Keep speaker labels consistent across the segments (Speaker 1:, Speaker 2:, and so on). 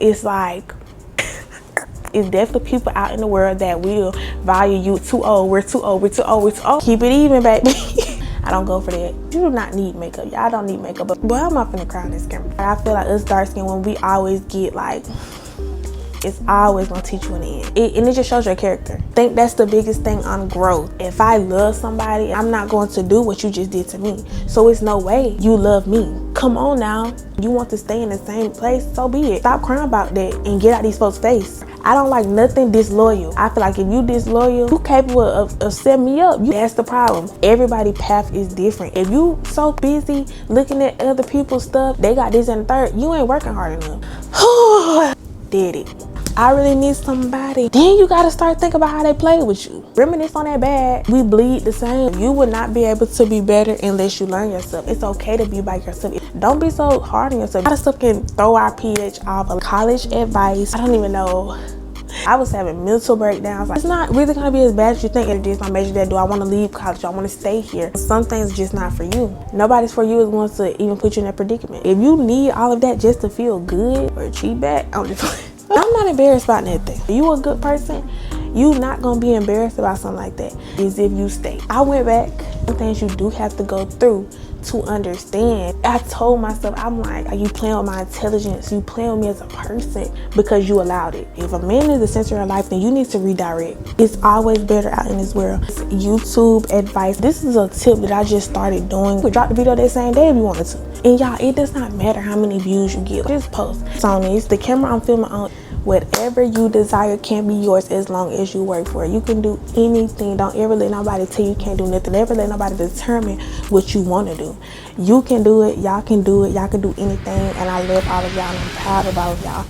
Speaker 1: It's like, it's definitely people out in the world that will value you. Too old, we're too old, we're too old, we're too old. Keep it even, baby. I don't go for that. You do not need makeup. Y'all don't need makeup. But I'm not finna cry on this camera. I feel like us dark skin, when we always get like, it's always gonna teach you in the end. And it just shows your character. I think that's the biggest thing on growth. If I love somebody, I'm not going to do what you just did to me. So it's no way you love me. Come on now. You want to stay in the same place? So be it. Stop crying about that and get out these folks' face. I don't like nothing disloyal. I feel like if you disloyal, you capable of setting me up. That's the problem. Everybody's path is different. If you so busy looking at other people's stuff, they got this and the third, you ain't working hard enough. Did it. I really need somebody. Then you gotta start thinking about how they play with you. Reminisce on that bad. We bleed the same. You would not be able to be better unless you learn yourself. It's okay to be by yourself. Don't be so hard on yourself. A lot of stuff can throw our pH off of college advice. I don't even know. I was having mental breakdowns. Like, it's not really gonna be as bad as you think. It is my major that do I want to leave college? Do I want to stay here? Some things just not for you. Nobody's for you is going to even put you in that predicament. If you need all of that just to feel good or cheat back, I'm not embarrassed about nothing. If you a good person, you not gonna be embarrassed about something like that. Is if you stay. I went back. Some things you do have to go through to understand. I told myself, I'm like, are you playing with my intelligence? You playing with me as a person because you allowed it. If a man is the center of your life, then you need to redirect. It's always better out in this world. It's YouTube advice. This is a tip that I just started doing. You could drop the video that same day if you wanted to. And y'all, it does not matter how many views you get. Just post. Sony, it's the camera I'm filming on. Whatever you desire can be yours as long as you work for it. You can do anything. Don't ever let nobody tell you can't do nothing. Never let nobody determine what you want to do. You can do it. Y'all can do it. Y'all can do anything. And I love all of y'all and I'm proud of all of y'all.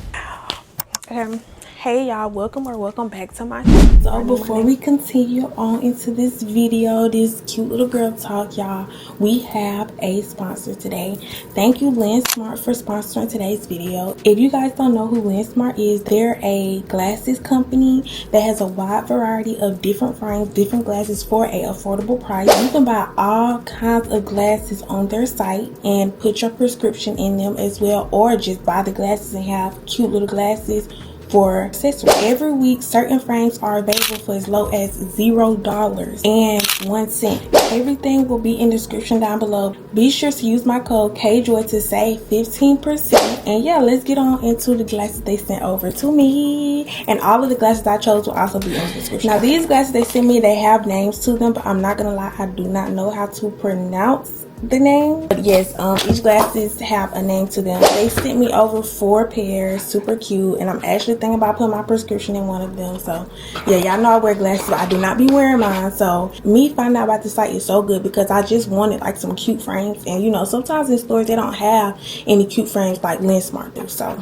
Speaker 1: Hey y'all, welcome back to my channel. So before we continue on into this video, this cute little girl talk, y'all, we have a sponsor today. Thank you Lensmart for sponsoring today's video. If you guys don't know who Lensmart is, they're a glasses company that has a wide variety of different frames, different glasses for a affordable price. You can buy all kinds of glasses on their site and put your prescription in them as well, or just buy the glasses and have cute little glasses for accessories. Every week certain frames are available for as low as $0.01. Everything will be in the description down below. Be sure to use my code KJOY to save 15%. And yeah, let's get on into the glasses they sent over to me. And all of the glasses I chose will also be in the description. Now these glasses they sent me, they have names to them, but I'm not gonna lie, I do not know how to pronounce the name. But yes, each glasses have a name to them. They sent me over 4 pairs, super cute, and I'm actually thinking about putting my prescription in one of them. So yeah, y'all know I wear glasses, but I do not be wearing mine. So me finding out about the site is so good because I just wanted like some cute frames, and you know, sometimes in stores they don't have any cute frames like Lensmart do. So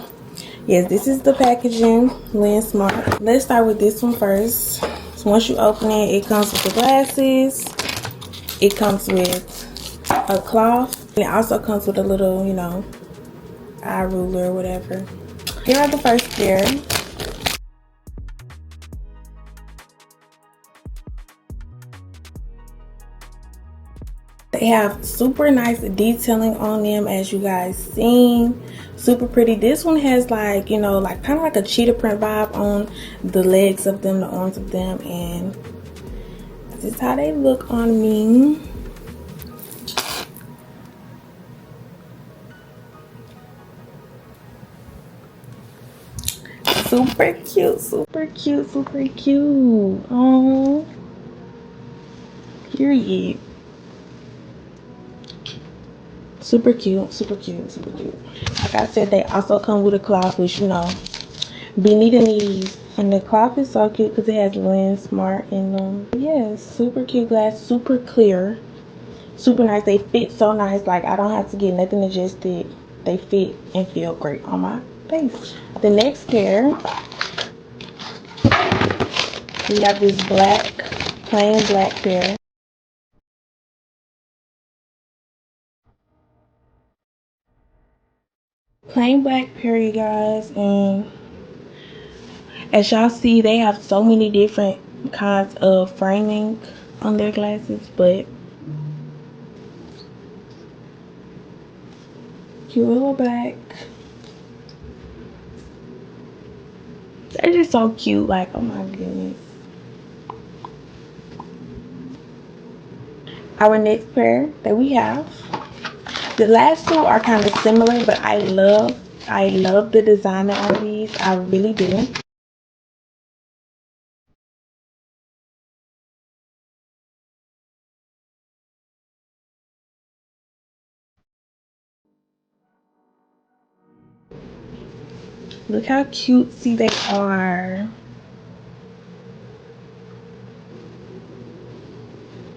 Speaker 1: yes, this is the packaging, Lensmart. Let's start with this one first. So once you open it, it comes with the glasses. It comes with a cloth, and it also comes with a little, you know, eye ruler or whatever. Here are the first pair. They have super nice detailing on them, as you guys seen. Super pretty. This one has like, you know, like kind of like a cheetah print vibe on the legs of them, the arms of them, and this is how they look on me. Super cute, super cute, super cute. Oh, period. Super cute, super cute, super cute. Like I said, they also come with a cloth, which, you know, be needing these. And the cloth is so cute because it has Lensmart in them. Yes, super cute glass, super clear, super nice. They fit so nice. Like I don't have to get nothing adjusted. They fit and feel great on my face. The next pair, we have this black, plain black pair. Plain black pair, you guys, and as y'all see, they have so many different kinds of framing on their glasses, but cute little black. They're just so cute. Like, oh my goodness. Our next pair that we have, the last two are kind of similar, but I love the designer on these. I really do. Look how cutesy they are.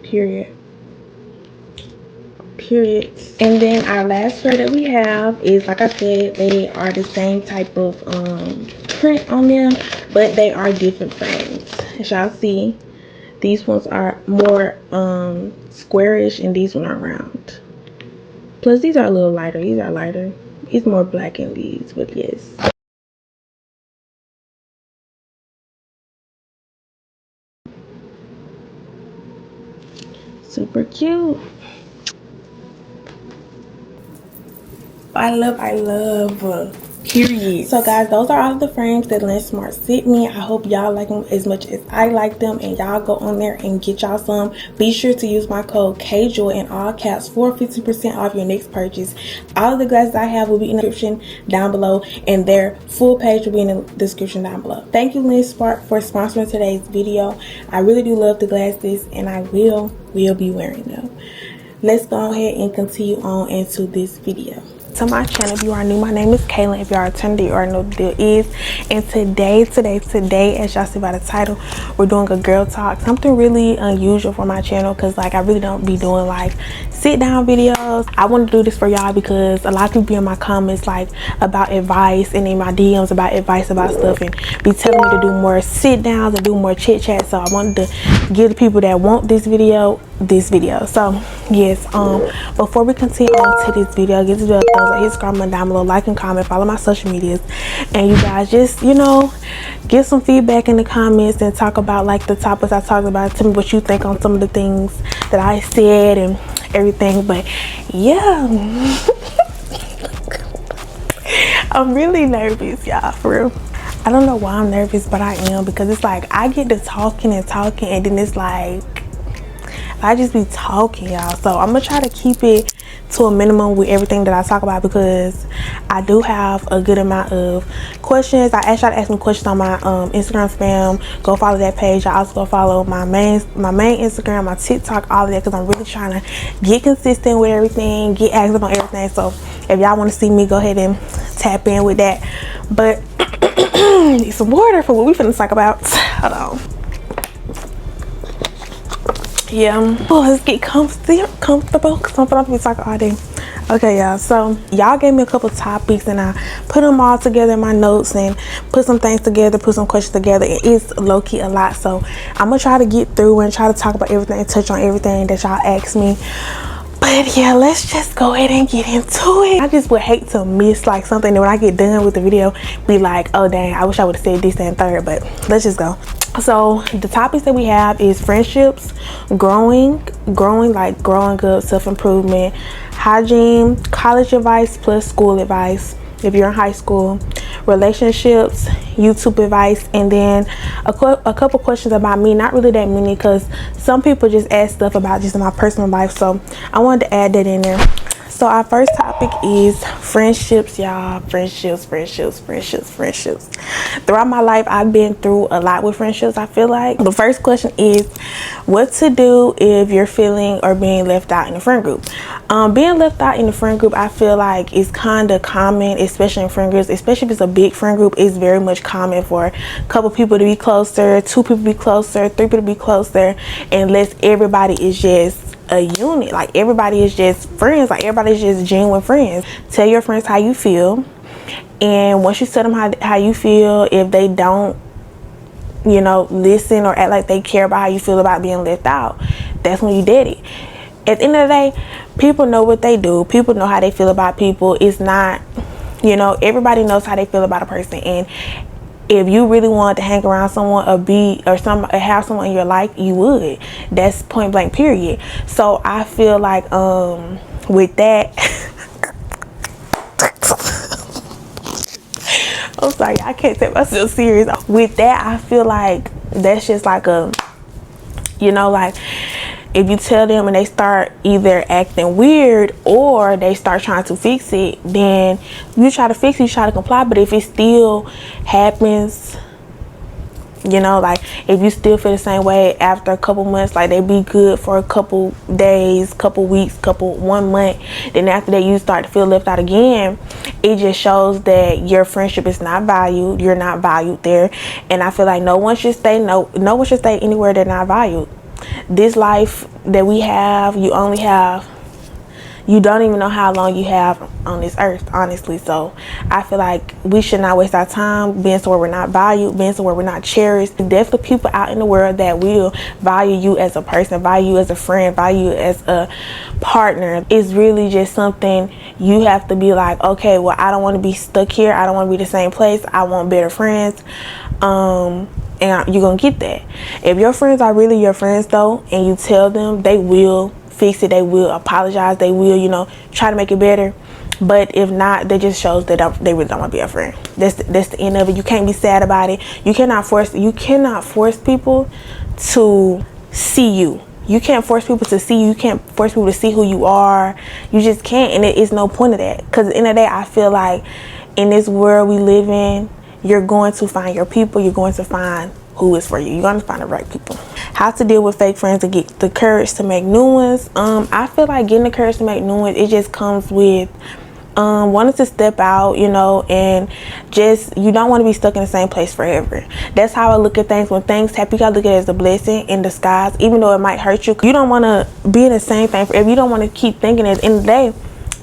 Speaker 1: Period. Period. And then our last pair that we have is, like I said, they are the same type of print on them, but they are different frames. As y'all see, these ones are more squarish and these ones are round. Plus these are a little lighter. These are lighter. It's more black in these, but yes. Super cute. I love. Period. So guys, those are all of the frames that Lensmart sent me. I hope y'all like them as much as I like them, and y'all go on there and get y'all some. Be sure to use my code KJOY in all caps for 50% off your next purchase. All of the glasses I have will be in the description down below, and their full page will be in the description down below. Thank you, Lensmart, for sponsoring today's video. I really do love the glasses, and I will be wearing them. Let's go ahead and continue on into this video. To my channel, if you are new, my name is Kaylin. If you are a returning, you already know what the deal is. And today, as y'all see by the title, we're doing a girl talk. Something really unusual for my channel, because like I really don't be doing like sit down videos. I want to do this for y'all because a lot of people be in my comments like about advice, and in my DMs about advice about stuff, and be telling me to do more sit downs and do more chit chat. So I wanted to give the people that want this video. So yes, before we continue on to this video, give this video a thumbs up, hit subscribe down below, like and comment, follow my social medias, and you guys just, you know, give some feedback in the comments and talk about like the topics I talked about. Tell me what you think on some of the things that I said and everything. But yeah, I'm really nervous, y'all, for real. I don't know why I'm nervous, but I am, because it's like I get to talking and then it's like I just be talking, y'all. So I'm gonna try to keep it to a minimum with everything that I talk about, because I do have a good amount of questions. I asked y'all to ask me questions on my Instagram spam. Go follow that page. I also go follow my main Instagram, my TikTok, all of that, because I'm really trying to get consistent with everything, get active on everything. So if y'all want to see me, go ahead and tap in with that. But need some water for what we finna talk about. Hold on. Yeah, well, let's get comfortable, because I'm gonna be talking all day. Okay, y'all, so y'all gave me a couple topics, and I put them all together in my notes and put some things together, put some questions together. It's low-key a lot, so I'm gonna try to get through and try to talk about everything and touch on everything that y'all asked me. But yeah, let's just go ahead and get into it. I just would hate to miss like something that when I get done with the video, be like, oh dang, I wish I would have said this and third. But let's just go. So the topics that we have is friendships, growing up, self-improvement, hygiene, college advice plus school advice if you're in high school, relationships, YouTube advice, and then a couple questions about me. Not really that many, because some people just ask stuff about just my personal life, so I wanted to add that in there. So our first topic is friendships, y'all. Friendships. Throughout my life, I've been through a lot with friendships, I feel like. The first question is what to do if you're feeling or being left out in the friend group. Being left out in the friend group, I feel like it's kind of common, especially in friend groups, especially if it's a big friend group. It's very much common for a couple people to be closer, 2 people to be closer, 3 people to be closer, unless everybody is just a unit. Like everybody is just friends, like everybody's just genuine friends. Tell your friends how you feel, and once you tell them how you feel, if they don't, you know, listen or act like they care about how you feel about being left out, that's when you did it. At the end of the day, people know what they do, people know how they feel about people. It's not, you know, everybody knows how they feel about a person, and if you really wanted to hang around someone or have someone in your life, you would. That's point blank period. So I feel like with that I'm sorry, I can't take myself serious. With that, I feel like that's just like a, you know, like if you tell them and they start either acting weird or they start trying to fix it, then you try to fix it, you try to comply. But if it still happens, you know, like if you still feel the same way after a couple months, like they be good for a couple days, couple weeks, 1 month, then after that you start to feel left out again, it just shows that your friendship is not valued. You're not valued there. And I feel like no one should stay anywhere they're not valued. This life that we have, you don't even know how long you have on this earth, honestly. So I feel like we should not waste our time being somewhere we're not valued, being somewhere we're not cherished. There's the people out in the world that will value you as a person, value you as a friend, value you as a partner. It's really just something you have to be like, okay, well, I don't want to be stuck here. I don't want to be the same place. I want better friends. And you're gonna get that. If your friends are really your friends though, and you tell them, they will fix it, they will apologize, they will, you know, try to make it better. But if not, that just shows that they really don't want to be a friend. That's the end of it. You can't be sad about it. You cannot force people to see you. You can't force people to see you. You can't force people to see who you are. You just can't, and there is no point of that. Because at the end of the day, I feel like in this world we live in, you're going to find your people. You're going to find who is for you. You're going to find the right people. How to deal with fake friends and get the courage to make new ones. I feel like getting the courage to make new ones, it just comes with wanting to step out, you know, and just, you don't want to be stuck in the same place forever. That's how I look at things. When things happen, you gotta look at it as a blessing in disguise, even though it might hurt you. You don't want to be in the same thing forever. You don't want to keep thinking at the end of the day,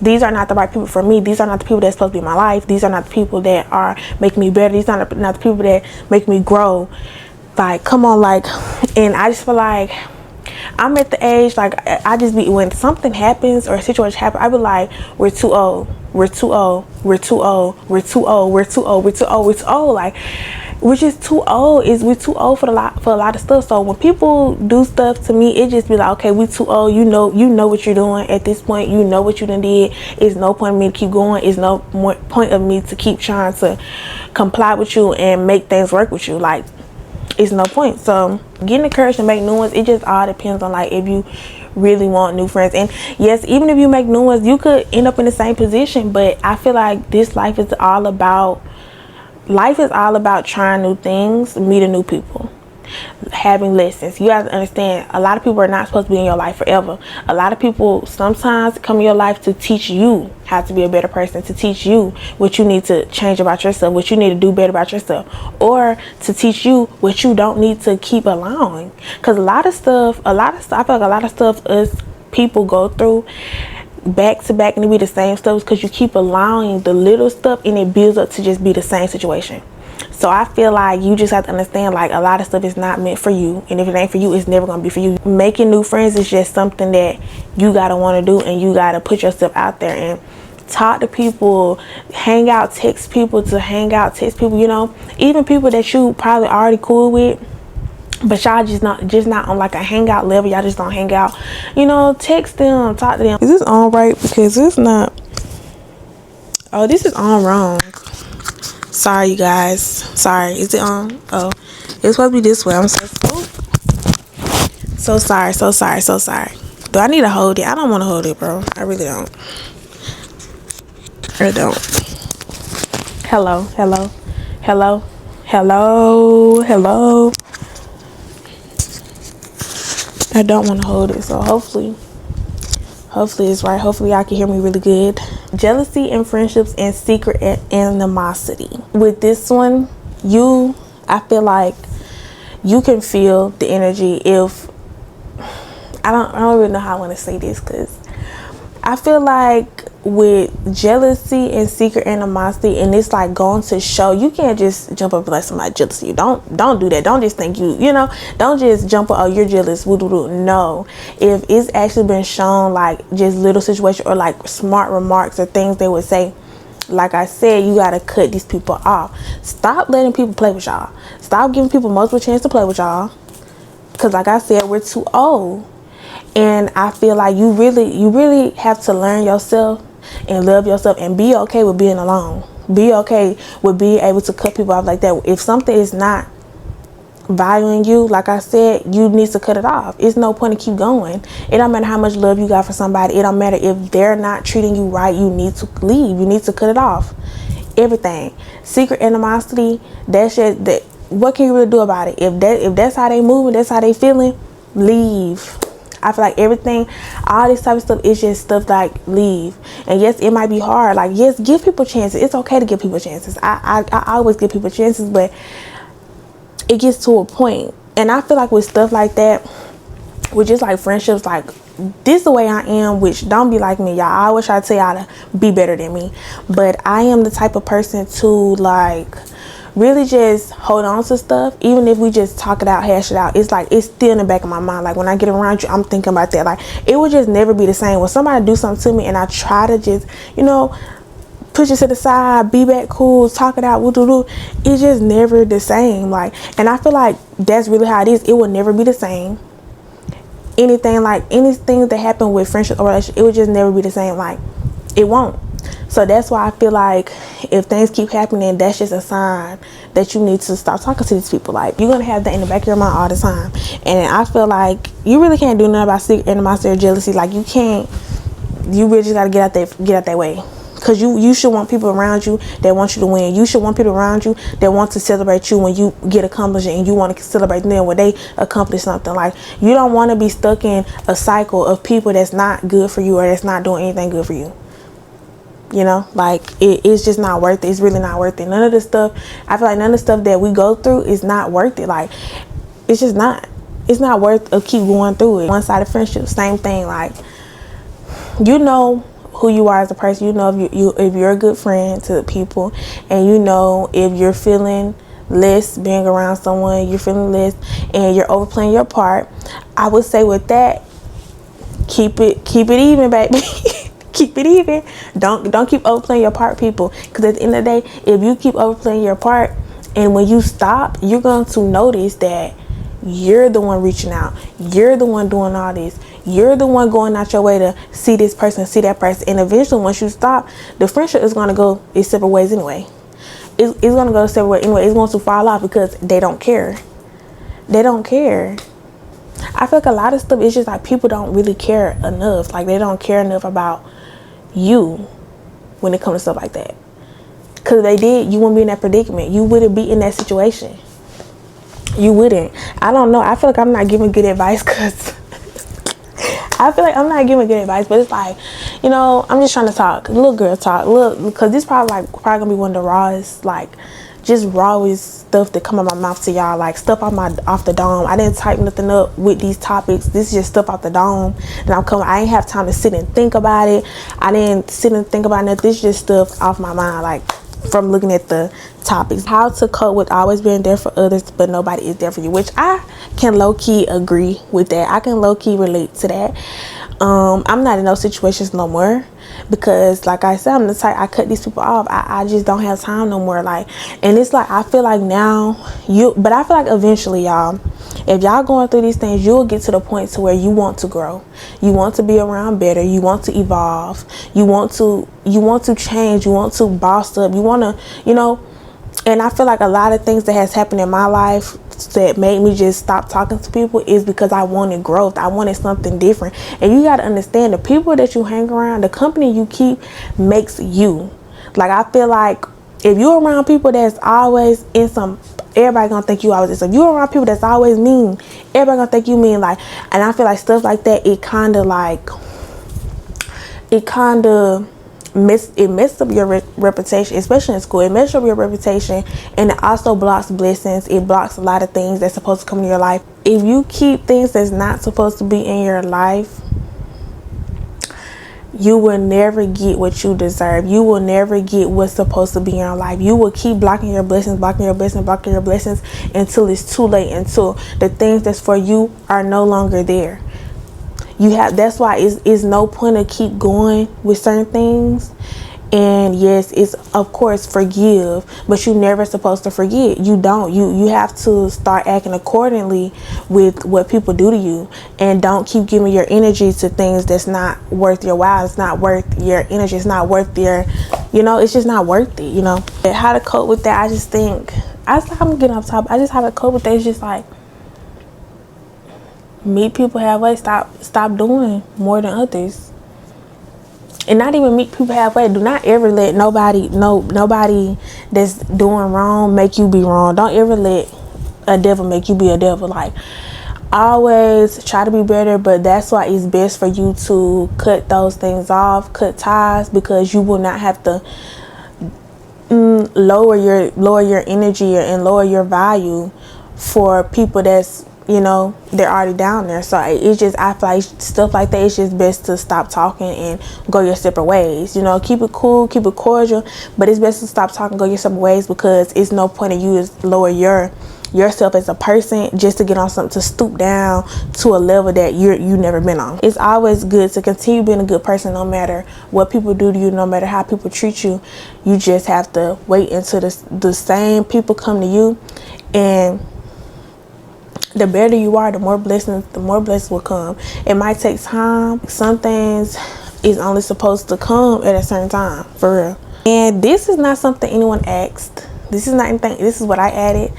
Speaker 1: these are not the right people for me. These are not the people that's supposed to be in my life. These are not the people that are making me better. These are not the people that make me grow. Like, come on, like, and I just feel like I'm at the age, like, I just be, when something happens or a situation happens, I be like, we're too old, we're too old, we're too old, we're too old, we're too old, we're too old, we're too old. Like, we're just too old. We're too old for a lot of stuff. So when people do stuff to me, it just be like, okay, we too old. You know what you're doing at this point. You know what you done did. It's no point of me to keep going. It's no point of me to keep trying to comply with you and make things work with you. Like, it's no point. So getting the courage to make new ones, it just all depends on, like, if you really want new friends. And yes, even if you make new ones, you could end up in the same position. But I feel like this life is all about trying new things, meeting new people, having lessons. You have to understand, a lot of people are not supposed to be in your life forever. A lot of people sometimes come in your life to teach you how to be a better person, to teach you what you need to change about yourself, what you need to do better about yourself, or to teach you what you don't need to keep allowing. Because a lot of stuff, I feel like a lot of stuff us people go through back to back, and it be the same stuff because you keep allowing the little stuff and it builds up to just be the same situation. So I feel like you just have to understand, like, a lot of stuff is not meant for you, and if it ain't for you, it's never gonna be for you. Making new friends is just something that you gotta want to do, and you gotta put yourself out there and talk to people, hang out, text people, you know, even people that you probably already cool with, but y'all just not on like a hangout level. Y'all just don't hang out, you know. Text them, talk to them. Is this on right? Because it's not. Oh, this is on wrong. Sorry, you guys. Sorry. Is it on? Oh, it's supposed to be this way. I'm so sorry. Do I need to hold it? I don't want to hold it, bro. I really don't. Hello. I don't want to hold it, so hopefully it's right. Hopefully y'all can hear me really good. Jealousy in friendships and secret animosity. With this one, I feel like you can feel the energy. If I don't really know how I want to say this, because I feel like with jealousy and secret animosity, and it's like going to show, you can't just jump up and let somebody jealous of you. Don't do that. Don't just think you know, don't just jump up, oh, you're jealous, no. If it's actually been shown, like just little situation or like smart remarks or things they would say, like I said, you gotta cut these people off. Stop letting people play with y'all. Stop giving people multiple chances to play with y'all, because like I said, we're too old. And I feel like you really have to learn yourself and love yourself and be okay with being alone. Be okay with being able to cut people off like that. If something is not valuing you, like I said, you need to cut it off. It's no point to keep going. It don't matter how much love you got for somebody. It don't matter if they're not treating you right. You need to leave. You need to cut it off. Everything. Secret animosity, that shit, that what can you really do about it? If that's how they moving, that's how they feeling, leave. I feel like everything, all this type of stuff is just stuff like leave. And yes, it might be hard. Like, yes, give people chances. It's okay to give people chances. I always give people chances, but it gets to a point. And I feel like with stuff like that, with just like friendships, like this the way I am, which don't be like me, y'all. I always try to tell y'all to be better than me, but I am the type of person to like really just hold on to stuff. Even if we just talk it out, hash it out, it's like it's still in the back of my mind. Like when I get around you, I'm thinking about that. Like it would just never be the same when somebody do something to me and I try to just, you know, push it to the side, be back cool, talk it out, it's just never the same. Like, and I feel like that's really how it is. It will never be the same. Anything that happen with friendship or relationship, it would just never be the same. Like, it won't. So that's why I feel like if things keep happening, that's just a sign that you need to stop talking to these people. Like, you're gonna have that in the back of your mind all the time. And I feel like you really can't do nothing about secret animosity or jealousy. Like, you really just gotta get out that way. Because you should want people around you that want you to win. You should want people around you that want to celebrate you when you get accomplished, and you want to celebrate them when they accomplish something. Like, you don't want to be stuck in a cycle of people that's not good for you or that's not doing anything good for you. You know, like it's just not worth it. It's really not worth it. None of the stuff, I feel like none of the stuff that we go through is not worth it. Like, it's just not. It's not worth of keep going through it. One-sided friendship, same thing. Like, you know who you are as a person. You know if you're a good friend to people, and you know if you're feeling less being around someone, you're feeling less and you're overplaying your part. I would say with that, keep it even, baby. Keep it even. Don't keep overplaying your part, people, because at the end of the day, if you keep overplaying your part and when you stop, you're going to notice that you're the one reaching out, you're the one doing all this, you're the one going out your way to see this person, see that person, and eventually once you stop, the friendship is going to go its separate ways anyway. It's going to go separate ways anyway. It's going to fall off because they don't care. I feel like a lot of stuff is just like people don't really care enough. Like, they don't care enough about you when it comes to stuff like that. Because if they did, you wouldn't be in that predicament. You wouldn't be in that situation. You wouldn't. I don't know. I feel like I'm not giving good advice because but it's like, you know, I'm just trying to talk. Little girl talk. Look, because this probably gonna be one of the rawest, like, just rawest stuff that come out my mouth to y'all. Like, stuff off the dome. I didn't type nothing up with these topics. This is just stuff off the dome. And I ain't have time to sit and think about it. I didn't sit and think about nothing. This is just stuff off my mind, like, from looking at the topics. How to cope with always being there for others but nobody is there for you, which I can low-key agree with that. I can low-key relate to that. I'm not in those situations no more because, like I said, I'm the type, I cut these people off. I just don't have time no more. Like, and it's like, I feel like now but I feel like eventually, y'all, if y'all going through these things, you'll get to the point to where you want to grow, you want to be around better, you want to evolve, you want to change, you want to boss up, you want to, you know. And I feel like a lot of things that has happened in my life that made me just stop talking to people is because I wanted growth. I wanted something different. And you got to understand, the people that you hang around, the company you keep makes you. Like, I feel like if you're around people that's always in some, everybody gonna think you always in some. If you're around people that's always mean, everybody gonna think you mean. Like, and I feel like stuff like that, it kind of messes up your reputation, especially in school. It messes up your reputation, and it also blocks blessings. It blocks a lot of things that's supposed to come in your life. If you keep things that's not supposed to be in your life, you will never get what you deserve. You will never get what's supposed to be in your life. You will keep blocking your blessings until it's too late, until the things that's for you are no longer there. That's why it's no point to keep going with certain things And yes, it's of course forgive, but you're never supposed to forget. You have to start acting accordingly with what people do to you, and don't keep giving your energy to things that's not worth your while. It's not worth your energy. It's not worth your, it's just not worth it. How to cope with that? I just think I'm getting off top. I just how to cope with that is just like meet people halfway. Stop doing more than others. And not even meet people halfway. Do not ever let nobody that's doing wrong make you be wrong. Don't ever let a devil make you be a devil. Like, always try to be better, but that's why it's best for you to cut those things off, cut ties, because you will not have to lower your energy and lower your value for people that's they're already down there. So it's just, I feel like stuff like that, it's just best to stop talking and go your separate ways. Keep it cool, keep it cordial, but it's best to stop talking, go your separate ways, because it's no point in you to lower yourself as a person just to get on something, to stoop down to a level that you never been on. It's always good to continue being a good person, no matter what people do to you, no matter how people treat you. You just have to wait until the same people come to you, and the better you are, the more blessings will come. It might take time. Some things is only supposed to come at a certain time, for real. And this is not something anyone asked. This is not anything. This is what I added.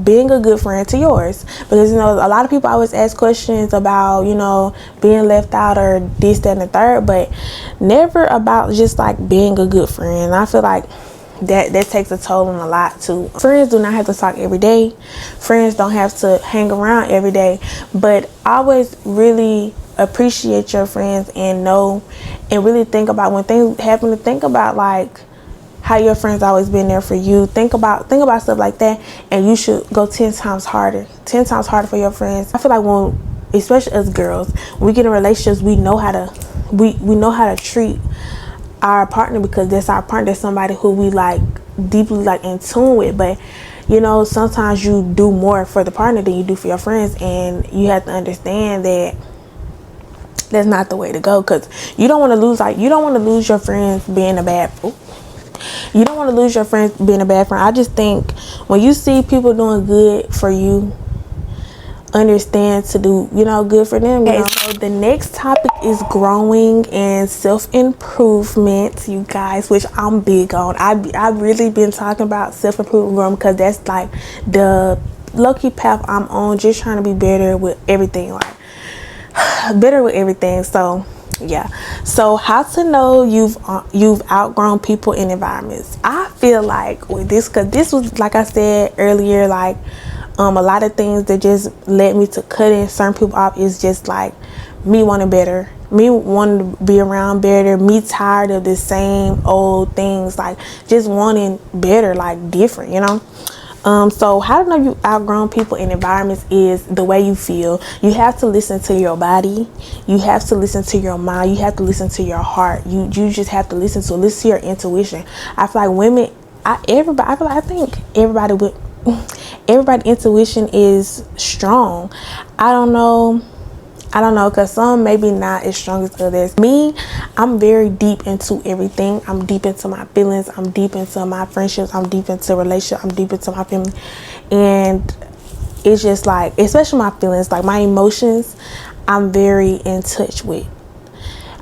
Speaker 1: Being a good friend to yours, because a lot of people always ask questions about being left out or this, that, and the third, but never about just like being a good friend. I feel like that takes a toll on a lot too. Friends do not have to talk every day. Friends don't have to hang around every day, but always really appreciate your friends and really think about when things happen, to think about like how your friends always been there for you. Think about stuff like that, and you should go 10 times harder for your friends. I feel like especially as girls, when we get in relationships, we know how to treat our partner, because that's our partner. That's somebody who we like deeply like in tune with. But sometimes you do more for the partner than you do for your friends, and you have to understand that that's not the way to go, because you don't want to lose your friends being a bad fool. You don't want to lose your friends being a bad friend. I just think when you see people doing good for you, understand to do good for them. Okay, so the next topic is growing and self-improvement, you guys, which I'm big on. I've really been talking about self-improvement because that's like the low-key path I'm on, just trying to be better with everything, So yeah, so how to know you've outgrown people and environments. I feel like with this, because this was, like I said earlier, like a lot of things that just led me to cutting certain people off is just like me wanting better, me wanting to be around better, me tired of the same old things, like just wanting better, like different, So how to know you outgrown people and environments is the way you feel. You have to listen to your body. You have to listen to your mind. You have to listen to your heart. You just have to listen to your intuition. I feel like women, I think everybody's intuition is strong. I don't know, because some maybe not as strong as others. Me, I'm very deep into everything. I'm deep into my feelings. I'm deep into my friendships. I'm deep into relationships. I'm deep into my family. And it's just like, especially my feelings, like my emotions, I'm very in touch with.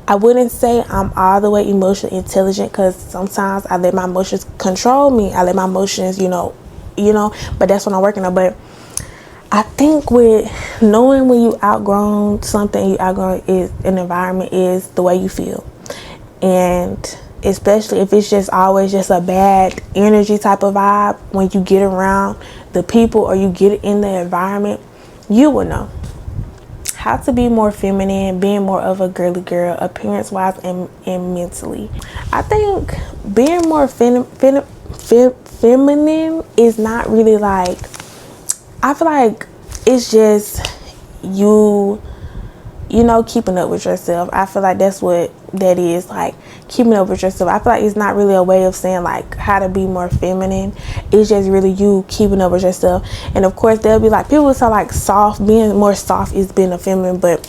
Speaker 1: I wouldn't say I'm all the way emotionally intelligent, because sometimes I let my emotions control me. I let my emotions, but that's what I'm working on. But I think with knowing when you outgrown something, is an environment, is the way you feel. And especially if it's just always just a bad energy type of vibe, when you get around the people or you get in the environment, you will know how to be more feminine, being more of a girly girl, appearance wise and mentally. I think being more feminine is not really like, I feel like it's just you keeping up with yourself. I feel like that's what that is, like keeping up with yourself. I feel like it's not really a way of saying like how to be more feminine. It's just really you keeping up with yourself. And of course there'll be like people say like soft, being more soft is being a feminine, but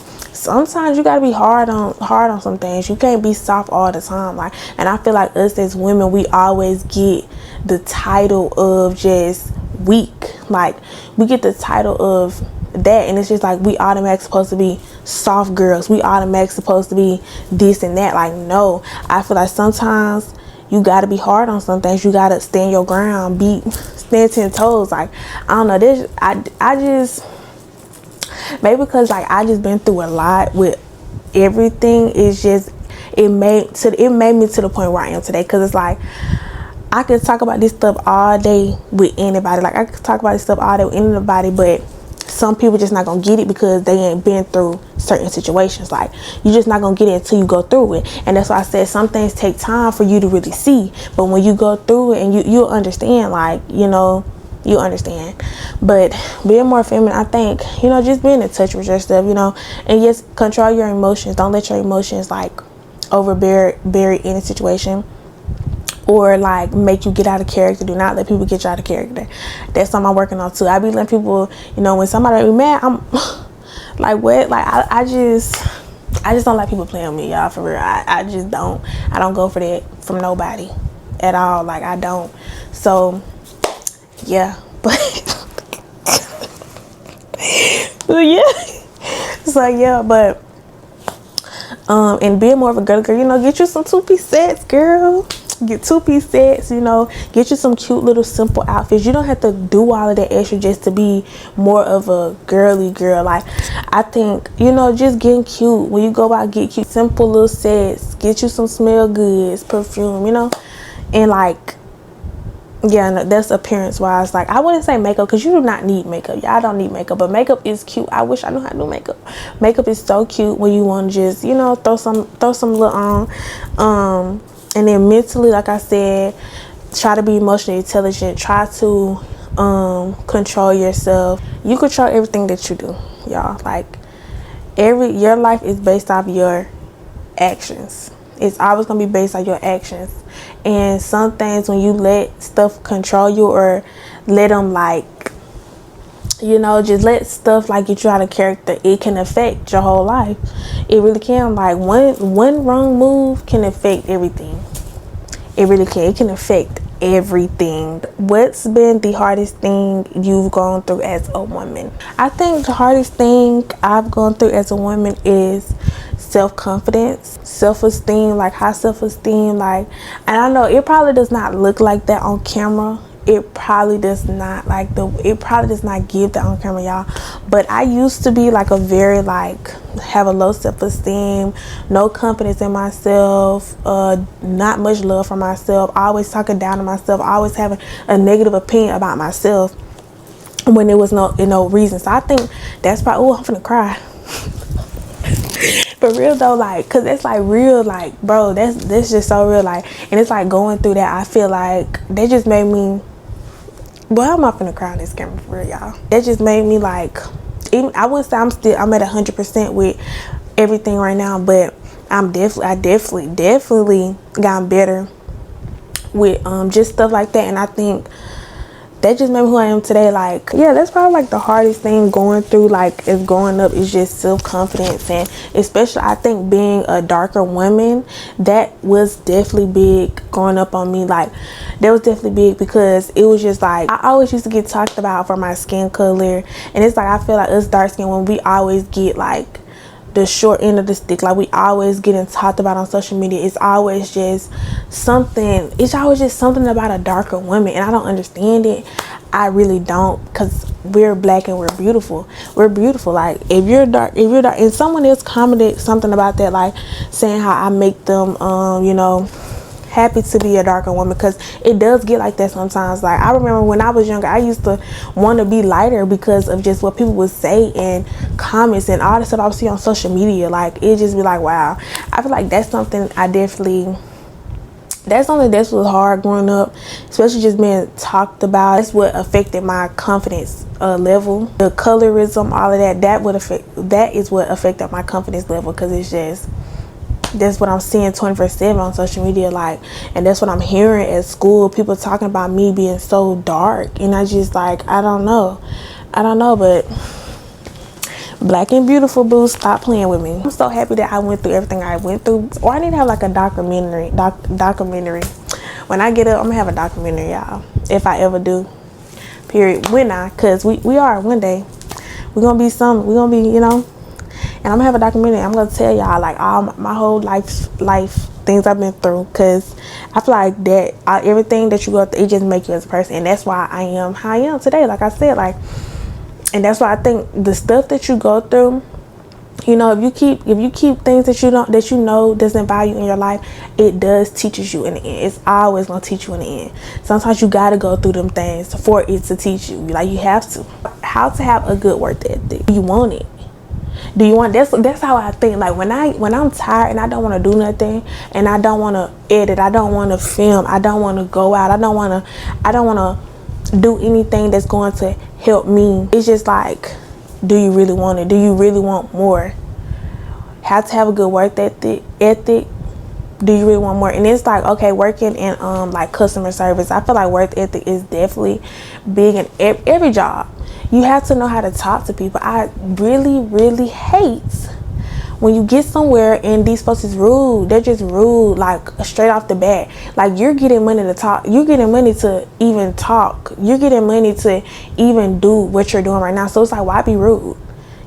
Speaker 1: sometimes you gotta be hard on some things. You can't be soft all the time. Like, and I feel like us as women, we always get the title of just weak. Like, we get the title of that, and it's just like we automatically supposed to be soft girls. We automatically supposed to be this and that. Like, no, I feel like sometimes you gotta be hard on some things. You gotta stand your ground, stand 10 toes. Like, I don't know, this I just, maybe because like I just been through a lot with everything. It's just, it made me to the point where I am today. Because it's like, I could talk about this stuff all day with anybody. Like, I could talk about this stuff all day with anybody, but some people just not gonna get it because they ain't been through certain situations. Like, you just not gonna get it until you go through it. And that's why I said some things take time for you to really see, but when you go through it, and you'll understand. Like, you know, you understand. But being more feminine, I think, you know, just being in touch with yourself, you know, and just control your emotions. Don't let your emotions like bury any situation, or like make you get out of character. Do not let people get you out of character. That's something I'm working on too. I be letting people, you know, when somebody be mad, I'm like, what? Like, I just don't like people playing with me, y'all, for real. I just don't. I don't go for that from nobody at all. Like, I don't. So yeah, but and being more of a girl, you know, get you some 2-piece sets, girl. Get 2-piece sets, you know, get you some cute little simple outfits. You don't have to do all of that extra just to be more of a girly girl. Like, I think, you know, just getting cute. When you go out, get cute, simple little sets. Get you some smell goods, perfume, you know, and like, yeah, no, that's appearance wise. Like, I wouldn't say makeup, because you do not need makeup. Y'all don't need makeup, but makeup is cute. I wish I knew how to do makeup. Makeup is so cute when you want to just, you know, throw some little on. And then mentally, like I said, try to be emotionally intelligent. Try to control yourself. You control everything that you do, y'all. Like, your life is based off your actions. It's always gonna be based on your actions. And some things, when you let stuff control you, or let them, like, you know, just let stuff like get you out of character, it can affect your whole life. It really can. Like, one wrong move can affect everything. It really can. It can affect everything. What's been the hardest thing you've gone through as a woman? I think the hardest thing I've gone through as a woman is self-confidence, self-esteem, like high self-esteem. Like, and I know it probably does not look like that on camera. It probably does not give that on camera, y'all. But I used to be like have a low self-esteem, no confidence in myself, not much love for myself, always talking down to myself, always having a negative opinion about myself when there was no reason. So I think that's probably, I'm finna cry. For real though, like, cause it's like real, like, bro, that's just so real. Like, and it's like going through that, I feel like that just made me, well, I'm not finna cry on this camera, for real, y'all. That just made me, like, even, I wouldn't say I'm at 100% with everything right now, but I definitely gotten better with just stuff like that. And I think that just made me who I am today. Like, yeah, that's probably like the hardest thing going through, like, as growing up, is just self-confidence. And especially, I think, being a darker woman, that was definitely big growing up on me. Like, that was definitely big, because it was just like, I always used to get talked about for my skin color. And it's like, I feel like us dark skin, when we always get like the short end of the stick, like we always getting talked about on social media. It's always just something about a darker woman, and I don't understand it. I really don't, because we're black and we're beautiful. Like, if you're dark, and someone else commented something about that, like saying how I make them you know, happy to be a darker woman, because it does get like that sometimes. Like, I remember when I was younger, I used to want to be lighter because of just what people would say and comments and all the stuff I would see on social media. Like, it just be like, wow. I feel like that's something that's was hard growing up, especially just being talked about. That's what affected my confidence level. The colorism, all of that is what affected my confidence level, because it's just, that's what I'm seeing 24/7 on social media. Like, and that's what I'm hearing at school, people talking about me being so dark. And I just, like, I don't know, but Black and beautiful, boo. Stop playing with me. I'm so happy that I went through everything I went through. Or I need to have like a documentary. Documentary. When I get up, I'm gonna have a documentary, y'all. If I ever do. Period. Cause we are one day. We're gonna be you know. And I'm gonna have a documentary. I'm gonna tell y'all like all my whole life things I've been through. Cause I feel like that everything that you go through, it just makes you as a person. And that's why I am how I am today. Like I said, like, and that's why I think the stuff that you go through, you know, if you keep things that you know doesn't value in your life, it does teaches you in the end. It's always gonna teach you in the end. Sometimes you gotta go through them things for it to teach you. Like, you have to. How to have a good work ethic? Do you want it? Do you want? That's how I think. Like when I'm tired and I don't want to do nothing, and I don't want to edit, I don't want to film, I don't want to go out, I don't want to do anything that's going to help me. It's just like, do you really want it? Do you really want more? Have to have a good work ethic. Do you really want more? And it's like, okay, working in like customer service, I feel like work ethic is definitely big in every job. You have to know how to talk to people. I really hate when you get somewhere and these folks is rude. They're just rude, like straight off the bat. Like, you're getting money to talk. You're getting money to even talk. You're getting money to even do what you're doing right now. So it's like, why be rude?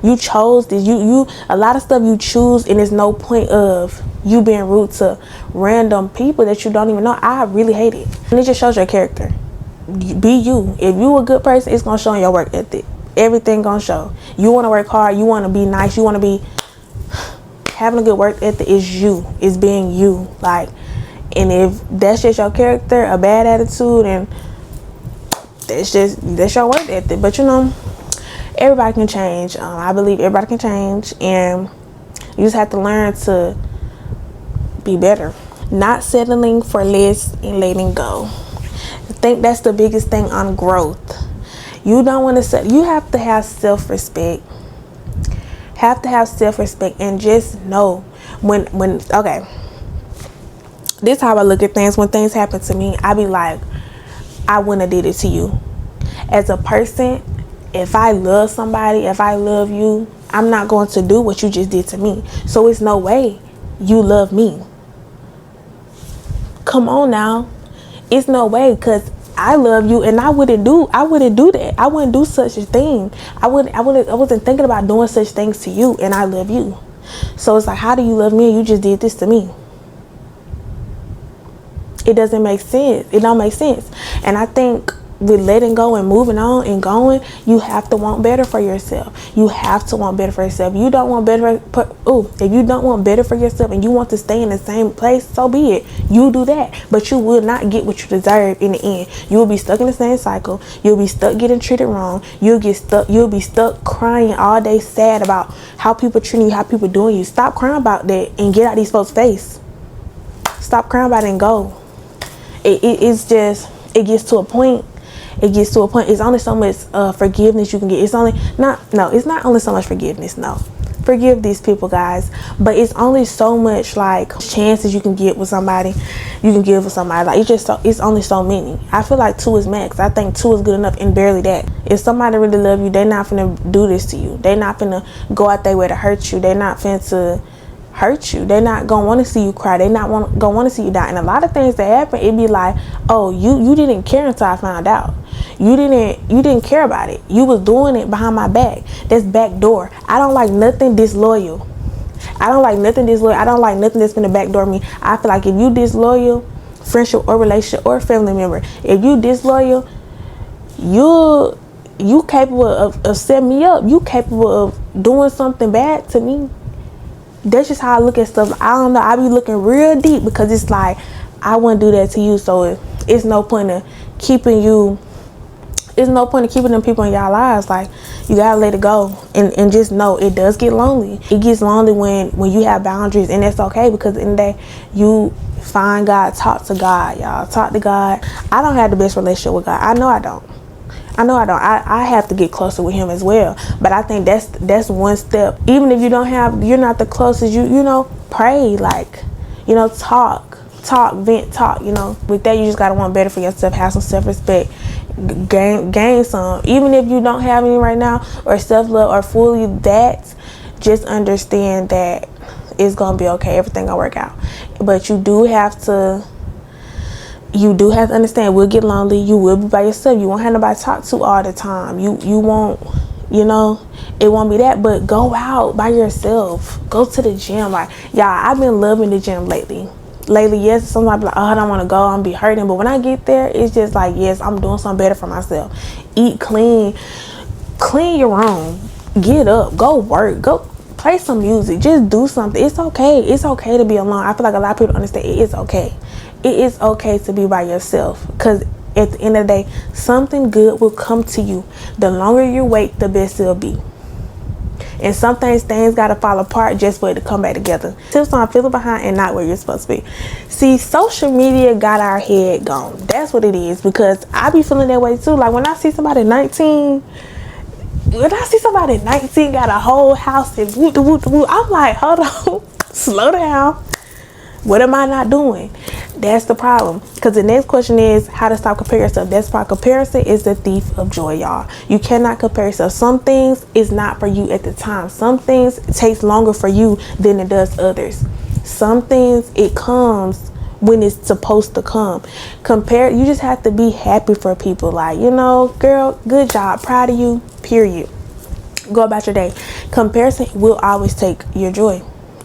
Speaker 1: You chose this. You a lot of stuff you choose, and there's no point of you being rude to random people that you don't even know. I really hate it. And it just shows your character. Be you. If you a good person, it's gonna show in your work ethic. Everything gonna show. You want to work hard, you want to be nice, you want to be having a good work ethic. Is you. Is being you. Like, and if that's just your character, a bad attitude, and that's your work ethic. But you know, everybody can change. I believe everybody can change, and you just have to learn to be better. Not settling for less and letting go. I think that's the biggest thing on growth. You don't want to set. You have to have self-respect. Have to have self-respect, and just know when okay. This is how I look at things. When things happen to me, I be like, I wouldn't have did it to you. As a person, if I love somebody, if I love you, I'm not going to do what you just did to me. So it's no way you love me. Come on now. It's no way, because I love you, and I wouldn't do that. I wouldn't do such a thing. I wasn't thinking about doing such things to you, and I love you. So it's like, how do you love me and you just did this to me? It doesn't make sense. It don't make sense. And I think with letting go and moving on and going, you have to want better for yourself. You have to want better for yourself. You don't want better. If you don't want better for yourself and you want to stay in the same place, so be it. You do that, but you will not get what you deserve in the end. You will be stuck in the same cycle. You'll be stuck getting treated wrong. You'll be stuck crying all day, sad about how people treating you, how people doing you. Stop crying about that and get out these folks' face. Stop crying about it and go. It's just, it gets to a point. It's only so much forgiveness you can get. It's not only so much forgiveness. No, forgive these people, guys, but it's only so much like chances you can get with somebody. You can give with somebody. Like, it's only so many. I feel like 2 is max. I think 2 is good enough, and barely that. If somebody really love you, they're not finna do this to you. They're not finna go out their way to hurt you. They're not finna hurt you. They're not gonna want to see you cry. They're not gonna want to see you die. And a lot of things that happen, it be like, oh, you didn't care until I found out. You didn't care about it. You was doing it behind my back. That's backdoor. I don't like nothing disloyal. I don't like nothing that's gonna backdoor me. I feel like if you disloyal, friendship or relationship or family member, if you disloyal, you capable of setting me up. You capable of doing something bad to me. That's just how I look at stuff. I don't know. I be looking real deep, because it's like, I wouldn't do that to you. So it's no point of keeping you. There's no point of keeping them people in y'all lives. Like, you gotta let it go, and just know it does get lonely. It gets lonely when you have boundaries, and that's okay, because in the day, you find God. Talk to God, y'all. Talk to God. I don't have the best relationship with God. I know I don't. I have to get closer with him as well. But I think that's one step. Even if you're not the closest, you know, pray, like, you know, talk, vent, talk, you know. With that, you just gotta want better for yourself, have some self-respect, gain some, even if you don't have any right now, or self-love, or fully that. Just understand that it's gonna be okay. Everything gonna work out. But you do have to understand, we'll get lonely. You will be by yourself. You won't have nobody to talk to all the time. You won't, you know, it won't be that. But go out by yourself. Go to the gym. Like, y'all, I've been loving the gym lately. Yes, sometimes I be like, oh, I don't want to go, I'm be hurting. But when I get there, it's just like, yes, I'm doing something better for myself. Eat clean your room, get up, go work, go play some music, just do something. It's okay to be alone. I feel like a lot of people understand it is okay. It is okay to be by yourself, because at the end of the day, something good will come to you. The longer you wait, the best it'll be. And some things gotta fall apart just for it to come back together. Tips on feeling behind and not where you're supposed to be. See, social media got our head gone. That's what it is, because I be feeling that way too. Like when I see somebody 19 got a whole house and I'm like, hold on, slow down. What am I not doing? That's the problem. Because the next question is how to stop comparing yourself. That's why comparison is the thief of joy, y'all. You cannot compare yourself. Some things is not for you at the time. Some things takes longer for you than it does others. Some things it comes when it's supposed to come. You just have to be happy for people. Like, you know, girl, good job, proud of you, period. Go about your day. Comparison will always take your joy.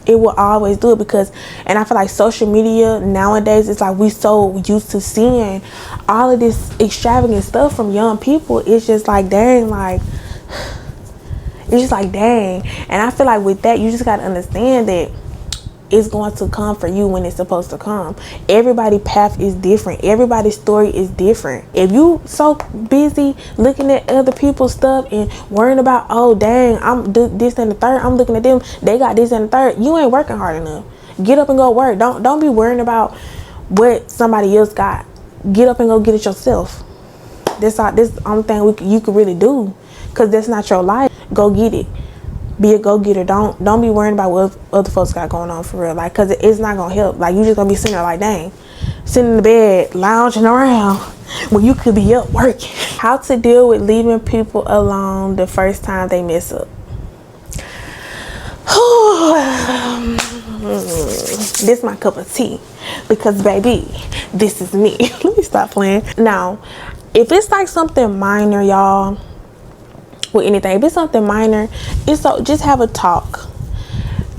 Speaker 1: It will always do it, because, and I feel like social media nowadays, it's like we so used to seeing all of this extravagant stuff from young people. It's just like, dang, like, it's just like, dang. And I feel like with that, you just got to understand that it's going to come for you when it's supposed to come. Everybody's path is different. Everybody's story is different. If you so busy looking at other people's stuff and worrying about, oh dang, I'm this and the third, I'm looking at them, they got this and the third, you ain't working hard enough. Get up and go work. Don't be worrying about what somebody else got. Get up and go get it yourself. This the only thing you could really do, because that's not your life. Go get it. Be a go-getter. Don't be worrying about what other folks got going on, for real. Like, because it's not gonna help. Like, you just gonna be sitting there like, dang, sitting in the bed lounging around when you could be up working. How to deal with leaving people alone the first time they mess up. This my cup of tea, because baby, this is me. Let me stop playing. Now, if it's like something minor, y'all, with anything, if it's something minor, just have a talk.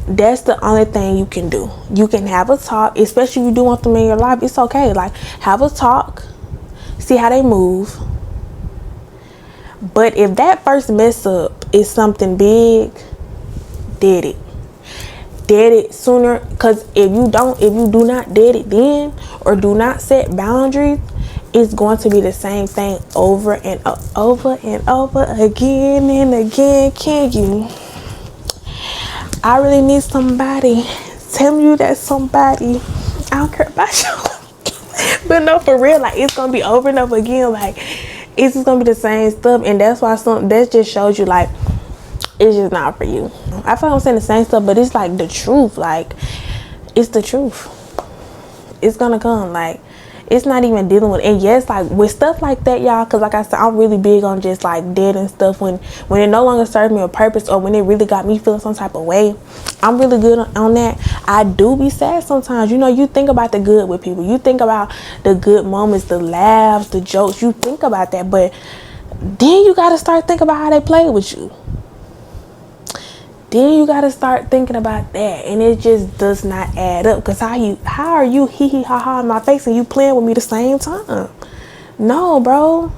Speaker 1: That's the only thing you can do. You can have a talk, especially if you do want them in your life. It's okay. Like, have a talk, see how they move. But if that first mess up is something big, dead it sooner. Because if you do not dead it then, or do not set boundaries, it's going to be the same thing over and over and over again and again. Can you? I really need somebody. Tell me you that somebody. I don't care about you. But no, for real, like, it's gonna be over and over again. Like, it's just gonna be the same stuff. And that's why that just shows you, like, it's just not for you. I feel like I'm saying the same stuff, but it's like the truth. Like, it's the truth. It's gonna come. Like, it's not even dealing with, and yes, like with stuff like that, y'all, because like I said, I'm really big on just like dead and stuff when it no longer serves me a purpose, or when it really got me feeling some type of way. I'm really good on that. I do be sad sometimes. You know, you think about the good with people, you think about the good moments, the laughs, the jokes, you think about that, but then you got to start thinking about how they play with you. Then you got to start thinking about that, and it just does not add up. Because how are you hee hee ha ha in my face and you playing with me the same time? No, bro.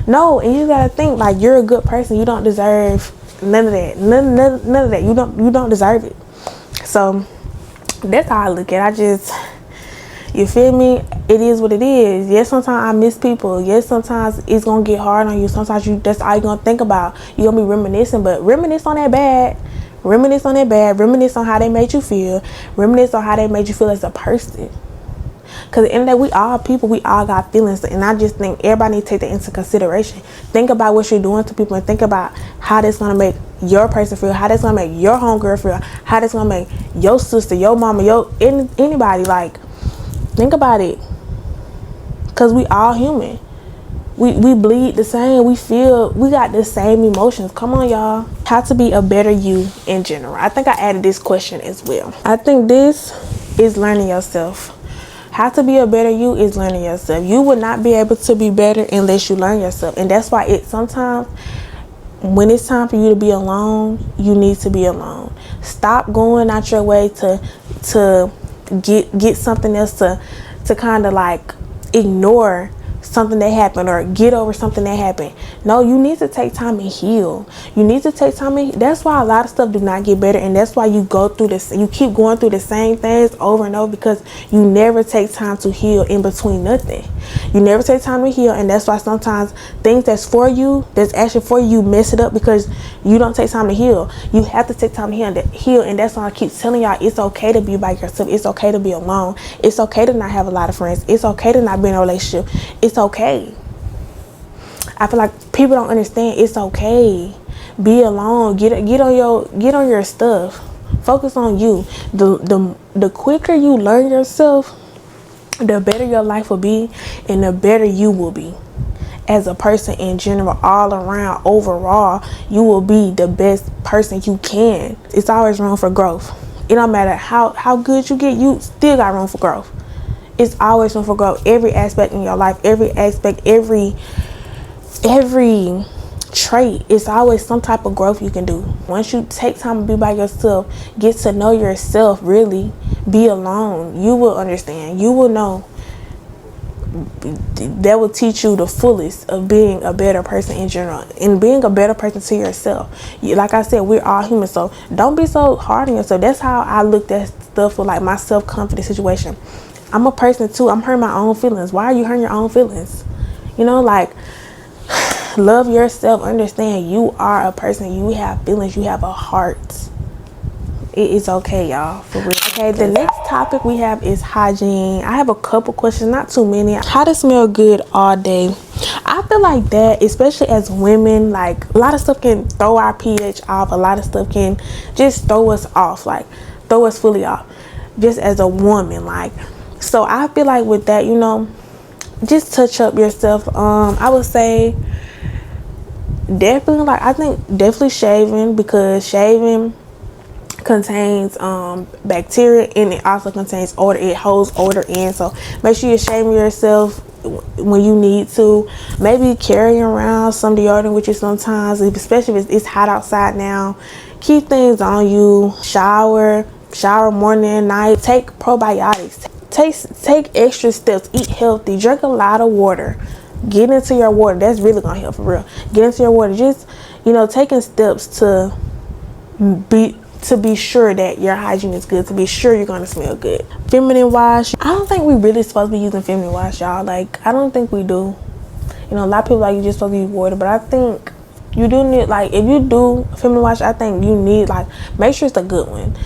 Speaker 1: No. And you got to think, like, you're a good person. You don't deserve none of that. None of that. You don't deserve it. So that's how I look at it. You feel me? It is what it is. Yes, sometimes I miss people. Yes, sometimes it's gonna get hard on you. Sometimes that's all you're gonna think about. You're gonna be reminiscing, but reminisce on that bad. Reminisce on how they made you feel. Reminisce on how they made you feel as a person. Because at the end of the day, we all people, we all got feelings. And I just think everybody needs to take that into consideration. Think about what you're doing to people, and think about how that's going to make your person feel, how that's going to make your homegirl feel, how that's going to make your sister, your mama, anybody. Like, think about it. Because we all human. we bleed the same. We feel, we got the same emotions. Come on, y'all. How to be a better you in general. I think I added this question as well. I think this is learning yourself. How to be a better you is learning yourself. You will not be able to be better unless you learn yourself. And that's why it sometimes, when it's time for you to be alone, you need to be alone. Stop going out your way to get something else to kind of like ignore something that happened or get over something that happened. No, you need to take time and heal. You need to take time and that's why a lot of stuff do not get better, and that's why you go through this, you keep going through the same things over and over, because you never take time to heal in between nothing. You never take time to heal, and that's why sometimes things that's for you, that's actually for you, mess it up because you don't take time to heal. You have to take time to heal, and that's why I keep telling y'all, it's okay to be by yourself. It's okay to be alone. It's okay to not have a lot of friends. It's okay to not be in a relationship. It's okay. I feel like people don't understand. It's okay. Be alone. Get on your stuff. Focus on you. The quicker you learn yourself, the better your life will be, and the better you will be as a person in general. All around, overall, you will be the best person you can. It's always room for growth. It don't matter how good you get, you still got room for growth. It's always room for growth. Every aspect in your life, every aspect, every trait, it's always some type of growth you can do. Once you take time to be by yourself, get to know yourself, really be alone, you will understand. You will know. That will teach you the fullest of being a better person in general, and being a better person to yourself. Like I said, we're all human, so don't be so hard on yourself. That's how I looked at stuff with like my self-confidence situation. I'm a person too. I'm hurting my own feelings. Why are you hurting your own feelings? You know, like, love yourself. Understand you are a person. You have feelings. You have a heart. It is okay, y'all, for real. Okay, the next topic we have is hygiene. I have a couple questions, not too many. How to smell good all day. I feel like that, especially as women, like a lot of stuff can throw our pH off. A lot of stuff can just throw us off, like throw us fully off, just as a woman. Like, so I feel like with that, you know, just touch up yourself. I would say definitely, like, I think definitely shaving, because shaving contains bacteria, and it also contains odor. It holds odor in, so make sure you're shaving yourself when you need to. Maybe carrying around some deodorant with you sometimes, especially if it's hot outside now. Keep things on you. Shower morning and night. Take probiotics. Take extra steps. Eat healthy. Drink a lot of water. Get into your water. That's really gonna help, for real. Get into your water. Just, you know, taking steps to be sure that your hygiene is good, to be sure you're going to smell good. Feminine wash. I don't think we really supposed to be using feminine wash, y'all. Like, I don't think we do. You know, a lot of people like you just supposed to use water, but I think you do need, like, if you do feminine wash, I think you need, like, make sure it's a good one.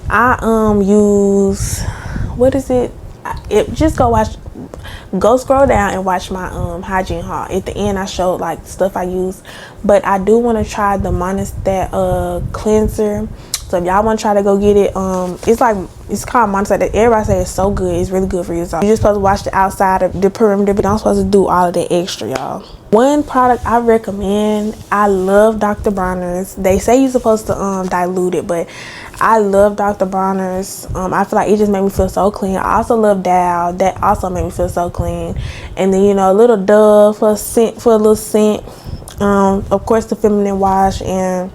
Speaker 1: I use, what is it? Just go scroll down and watch my hygiene haul. At the end I showed like stuff I use, but I do want to try the Monistat cleanser. So if y'all want to try to go get it, it's called Monistat. Everybody say it's so good. It's really good for you. So you're just supposed to wash the outside of the perimeter, but you're not supposed to do all of that extra, y'all. One product I recommend, I love Dr. Bronner's. They say you're supposed to dilute it, but I love Dr. Bronner's. I feel like it just made me feel so clean. I also love Dow. That also made me feel so clean. And then, you know, a little Dove for a little scent. Of course, the feminine wash. And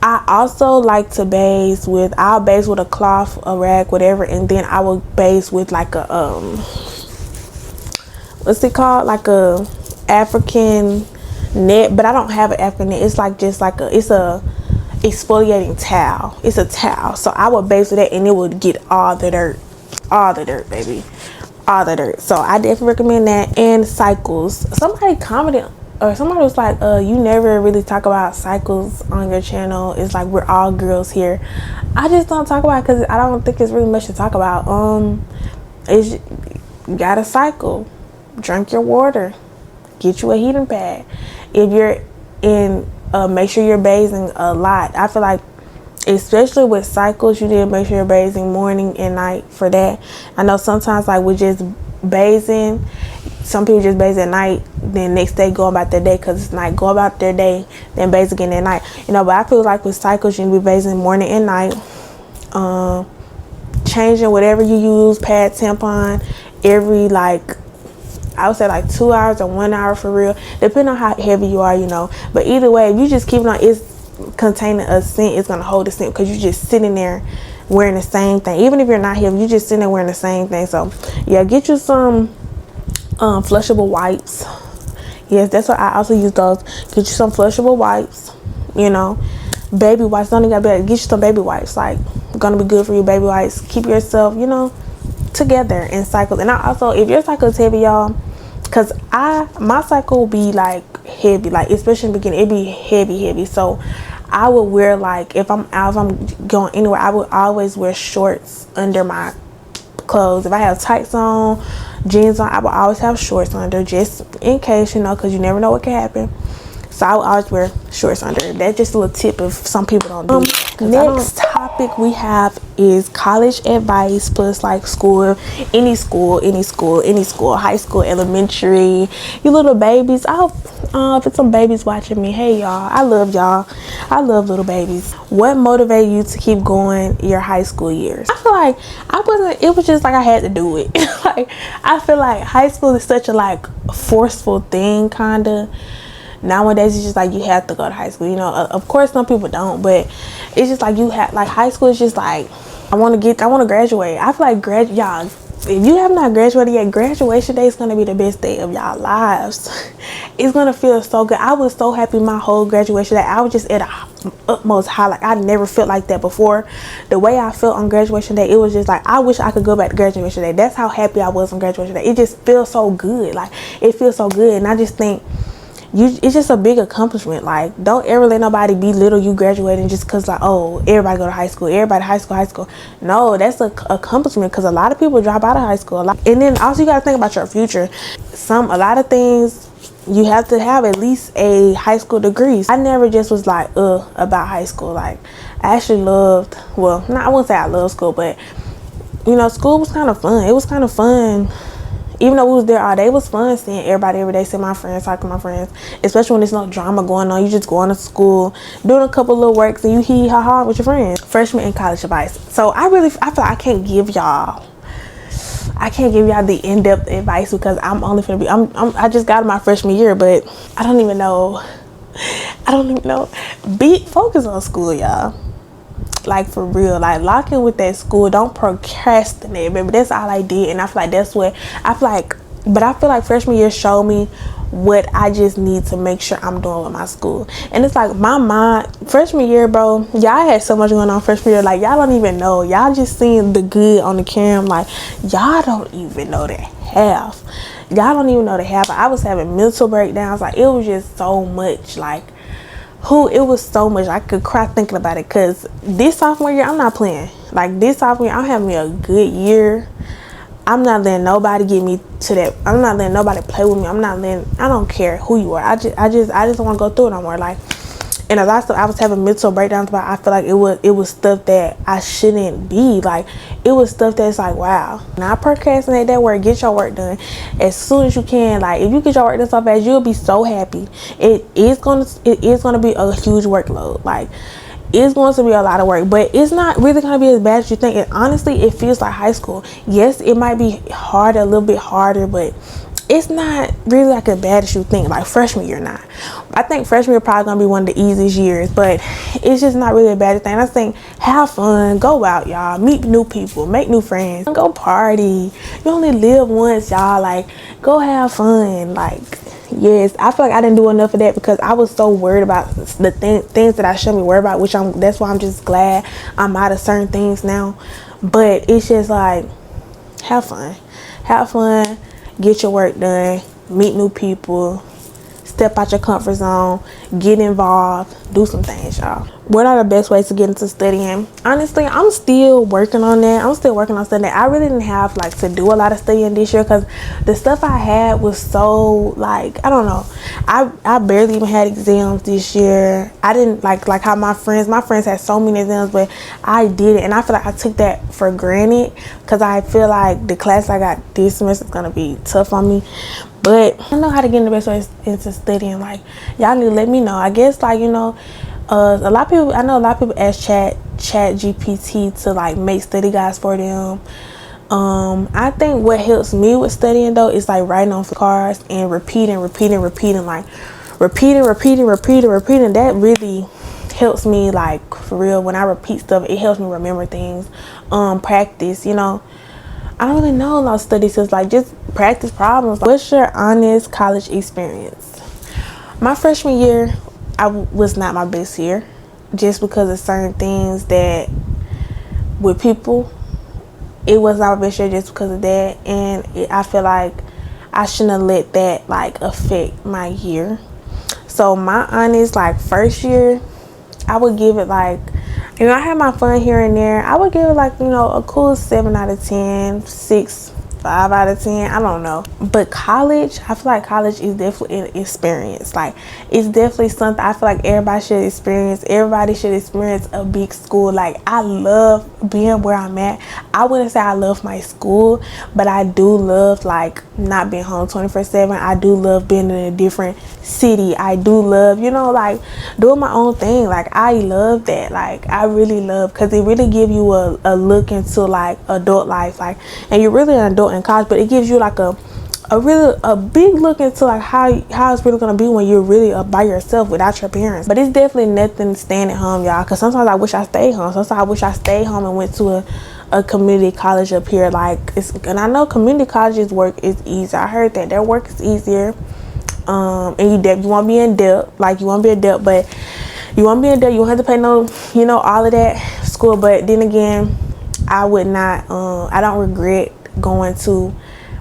Speaker 1: I also like to base with, I'll base with a cloth, a rag, whatever, and then I will base with like a what's it called, like a African net, but I don't have an African net. It's like just like it's a exfoliating towel. It's a towel, so I would base with that, and it would get all the dirt, baby, all the dirt. So I definitely recommend that. And cycles. Somebody commented, or somebody was like, you never really talk about cycles on your channel. It's like we're all girls here. I just don't talk about it because I don't think it's really much to talk about. You gotta cycle. Drink your water. Get you a heating pad. If you're in, make sure you're bathing a lot. I feel like, especially with cycles, you need to make sure you're bathing morning and night for that. I know sometimes, like with just bathing, some people just bathe at night, then next day go about their day because it's night, go about their day, then bathe again at night, you know. But I feel like with cycles, you need to be bathing morning and night. Changing whatever you use, pad, tampon, every like, I would say like 2 hours or 1 hour for real, depending on how heavy you are, you know. But either way, if you just keep it on, it's containing a scent, it's gonna hold the scent because you're just sitting there wearing the same thing. Even if you're not heavy, you just sitting there wearing the same thing. So yeah, get you some flushable wipes. Yes, that's what I also use those. Get you some flushable wipes, you know. Baby wipes, don't even gotta be able to get you some baby wipes, like gonna be good for you. Baby wipes, keep yourself, you know, together in cycles. And I also, if your cycle is heavy, y'all, because my cycle will be like heavy, like especially in the beginning, it'd be heavy. So I would wear, like, if I'm out, if I'm going anywhere, I would always wear shorts under my clothes. If I have tights on, jeans on, I will always have shorts under, just in case, you know, because you never know what can happen. So I will always wear shorts under. That's just a little tip if some people don't do it. Next topic we have is college advice plus like school, any school, high school, elementary, you little babies. I hope if it's some babies watching me, hey y'all, I love y'all. I love little babies. What motivated you to keep going your high school years? I feel like it was just like I had to do it. Like, I feel like high school is such a like forceful thing, kinda. Nowadays it's just like you have to go to high school, you know. Of course some people don't, but it's just like you have, like, high school is just like, I want to graduate. I feel like y'all, if you have not graduated yet, graduation day is going to be the best day of y'all lives. It's going to feel so good. I was so happy my whole graduation day. I was just at a utmost high. Like, I never felt like that before. The way I felt on graduation day, it was just like, I wish I could go back to graduation day. That's how happy I was on graduation day. It just feels so good. Like, it feels so good. And I just think, it's just a big accomplishment. Like, don't ever let nobody belittle you graduating just because, like, oh, everybody go to high school, everybody high school. No, that's an accomplishment because a lot of people drop out of high school. And then also you got to think about your future. A lot of things, you have to have at least a high school degree. I never just was like about high school. Like, I actually loved, well, I wouldn't say I love school, but you know, school was kind of fun. It was kind of fun. Even though we was there all day, it was fun seeing everybody every day, seeing my friends, talking to my friends, especially when there's no drama going on. You just going to school, doing a couple little works, and you hee ha ha with your friends. Freshman and college advice. So I feel like I can't give y'all the in-depth advice because I'm only gonna be, I just got in my freshman year, but I don't even know. Focus on school, y'all. Like, for real, like, lock in with that school. Don't procrastinate, baby. That's all I did, and I feel like that's what I feel like. But I feel like freshman year showed me what I just need to make sure I'm doing with my school. And it's like my mind, freshman year, bro, y'all had so much going on freshman year. Like, y'all don't even know. Y'all just seeing the good on the cam. Like, y'all don't even know the half. Y'all don't even know the half. I was having mental breakdowns. Like, it was just so much. Like, it was so much. I could cry thinking about it, because this sophomore year, I'm not playing. Like, this sophomore year, I'm having me a good year. I'm not letting nobody get me to that. I'm not letting nobody play with me. I don't care who you are. I just don't want to go through it no more. Like, and a lot of stuff I was having mental breakdowns about. I feel like it was stuff that I shouldn't be. Like, it was stuff that's like, wow. Not procrastinate that work. Get your work done as soon as you can. Like, if you get your work done so fast, you'll be so happy. It is gonna be a huge workload. Like, it's going to be a lot of work, but it's not really going to be as bad as you think. And honestly, it feels like high school. Yes, it might be harder, a little bit harder, but it's not really like as bad as you think. Like, freshman year, not. I think freshman year probably going to be one of the easiest years, but it's just not really a bad thing. I think, have fun, go out, y'all, meet new people, make new friends, go party. You only live once, y'all. Like, go have fun. Like, yes, I feel like I didn't do enough of that because I was so worried about the things that I shouldn't be worried about, that's why I'm just glad I'm out of certain things now. But it's just like, have fun, get your work done, meet new people, step out your comfort zone, get involved, do some things, y'all. What are the best ways to get into studying? Honestly, I'm still working on that. I'm still working on studying. I really didn't have like to do a lot of studying this year because the stuff I had was so, like, I don't know. I barely even had exams this year. I didn't like how my friends had so many exams, but I did it, and I feel like I took that for granted because I feel like the class I got this semester is gonna be tough on me. But I don't know how to get in the best way into studying. Like, y'all need to let me know. I guess, like, you know, a lot of people, I know a lot of people ask chat GPT to like make study guides for them. I think what helps me with studying though is like writing on cards and repeating, like repeating. That really helps me, like, for real. When I repeat stuff, it helps me remember things. Practice, you know. I don't really know a lot of study tips, like just practice problems. What's your honest college experience? My freshman year, was not my best year, just because of certain things that with people. It was not my best year just because of that, and I feel like I shouldn't have let that like affect my year. So my honest, like, first year, I would give it like, you know, I had my fun here and there. I would give it like, you know, a cool 7 out of 10, 6, 5 out of 10. I don't know. But college, I feel like college is definitely an experience. Like, it's definitely something I feel like everybody should experience. Everybody should experience a big school. Like, I love being where I'm at. I wouldn't say I love my school, but I do love, like, not being home 24/7. I do love being in a different city. I do love, you know, like, doing my own thing. Like, I love that. Like, I really love, because it really give you a look into like adult life. Like, and you're really an adult in college, but it gives you like a big look into like how it's really gonna be when you're really by yourself without your parents. But it's definitely nothing staying at home, y'all, because sometimes I wish I stayed home. Sometimes I wish I stayed home and went to a community college up here. Like, and I know community colleges work is easier. I heard that their work is easier. And you won't be in debt. Like, you won't be in debt, but you won't be in debt. You won't have to pay no, you know, all of that school. But then again, I would not, I don't regret going to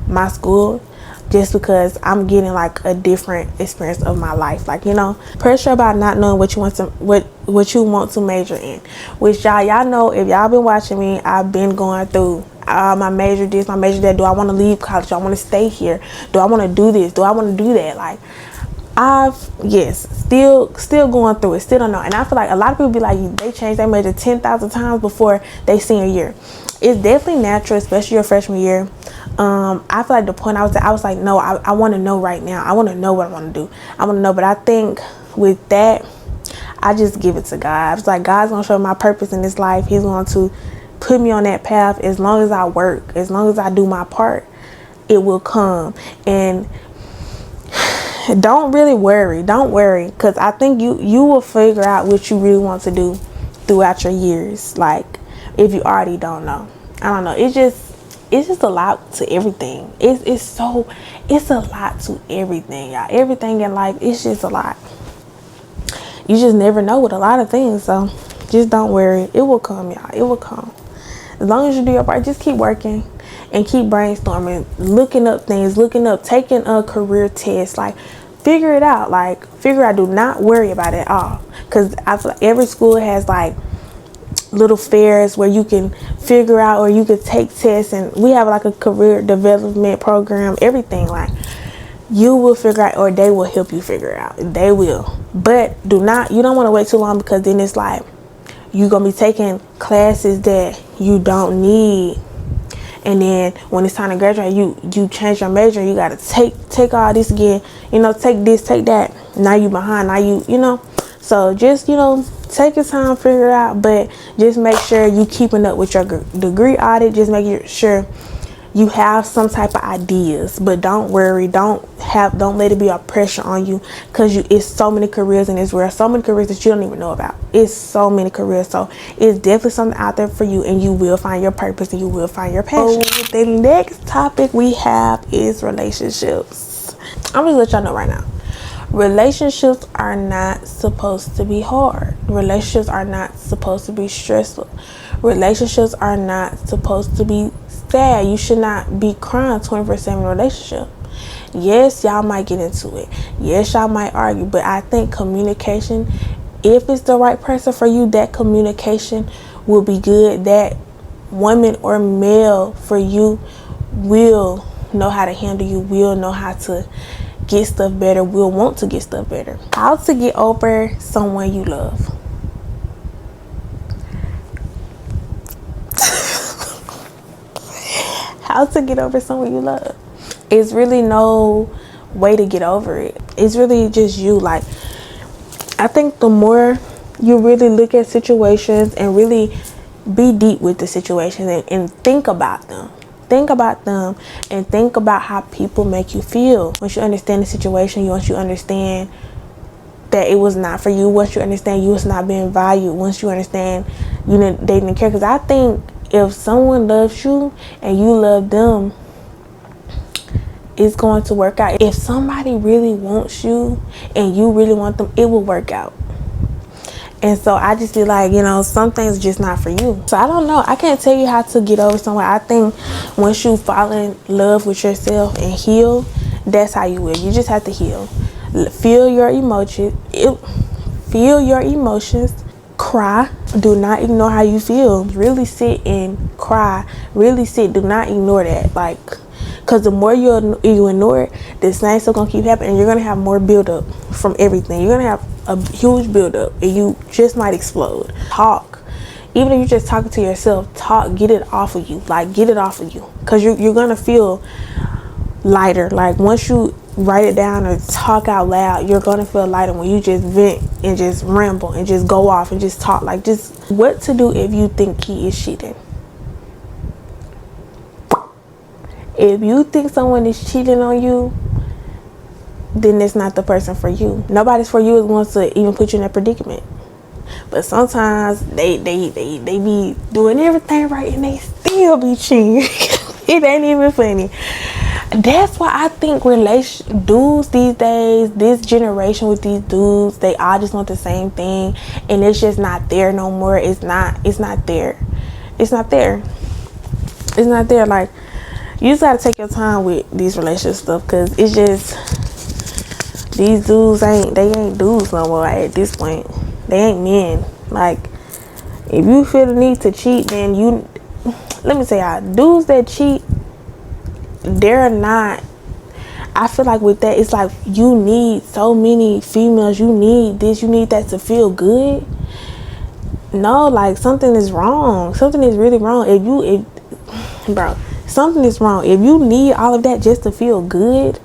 Speaker 1: my school, just because I'm getting like a different experience of my life. Like, you know, pressure about not knowing what you want to major in, which y'all know, if y'all been watching me, I've been going through my major this, my major that. Do I want to leave college? Do I want to stay here? Do I want to do this? Do I want to do that? Like, still going through it, still don't know. And I feel like a lot of people be like, they change their major 10,000 times before they senior year. It's definitely natural, especially your freshman year. I feel like the point I was like, no, I want to know right now. I want to know what I want to do. I want to know. But I think with that, I just give it to God. It's like, God's gonna show me my purpose in this life. He's going to put me on that path. As long as I work, as long as I do my part, it will come. And don't really worry. Don't worry, because I think you will figure out what you really want to do throughout your years. Like, if you already don't know. I don't know. It's just a lot to everything. It's a lot to everything, y'all. Everything in life, it's just a lot. You just never know with a lot of things. So just don't worry. It will come, y'all. It will come. As long as you do your part, just keep working and keep brainstorming, looking up things, taking a career test. Like, figure it out. Like, do not worry about it at all. Because I feel like every school has like little fairs where you can figure out, or you could take tests, and we have like a career development program, everything. Like, you will figure out, or they will help you figure it out. They will. But you don't want to wait too long, because then it's like you're gonna be taking classes that you don't need, and then when it's time to graduate, you change your major. You gotta take all this again, you know, take this, take that. Now you behind. Now you know. So just, you know, take your time, figure it out, but just make sure you keeping up with your degree audit. Just make sure you have some type of ideas, but don't worry. Don't let it be a pressure on you, because it's so many careers in this world, so many careers that you don't even know about. It's so many careers. So it's definitely something out there for you, and you will find your purpose, and you will find your passion. So the next topic we have is relationships. I'm gonna let y'all know right now. Relationships are not supposed to be hard. Relationships are not supposed to be stressful. Relationships are not supposed to be sad. You should not be crying 24/7 relationship. Yes, y'all might get into it. Yes, y'all might argue. But I think communication, if it's the right person for you, that communication will be good. That woman or male for you will know how to handle you, will know how to get stuff better, will want to get stuff better. How to get over someone you love. How to get over someone you love. It's really no way to get over it. It's really just you. Like, I think the more you really look at situations and really be deep with the situations and think about them. Think about them and think about how people make you feel. Once you understand the situation, once you understand that it was not for you, once you understand you was not being valued, once you understand they didn't care. Because I think if someone loves you and you love them, it's going to work out. If somebody really wants you and you really want them, it will work out. And so I just feel like, some things just not for you. So I don't know. I can't tell you how to get over someone. I think once you fall in love with yourself and heal, that's how you will. You just have to heal. Feel your emotions. Feel your emotions. Cry. Do not ignore how you feel. Really sit and cry. Really sit. Do not ignore that. Like, because the more you ignore it, the same stuff gonna keep happening, and you're gonna have more buildup from everything. You're gonna have a huge buildup, and you just might explode. Talk. Even if you're just talking to yourself, talk. Get it off of you. Like, get it off of you, because you're gonna feel lighter. Like, once you write it down or talk out loud, you're gonna feel lighter when you just vent and just ramble and just go off and just talk. Like, just what to do if you think he is cheating. If you think someone is cheating on you, then it's not the person for you. Nobody's for you is wants to even put you in that predicament. But sometimes they be doing everything right and they still be cheating. It ain't even funny. That's why I think dudes these days, this generation with these dudes, they all just want the same thing, and it's just not there no more. It's not there. It's not there. It's not there. Like, you just gotta take your time with these relationship stuff, because it's just, these dudes ain't dudes no more at this point. They ain't men. Like, if you feel the need to cheat, then let me say, dudes that cheat, they're not, I feel like with that, it's like you need so many females, you need this, you need that to feel good. No, like, something is wrong. Something is really wrong. Bro, something is wrong. If you need all of that just to feel good,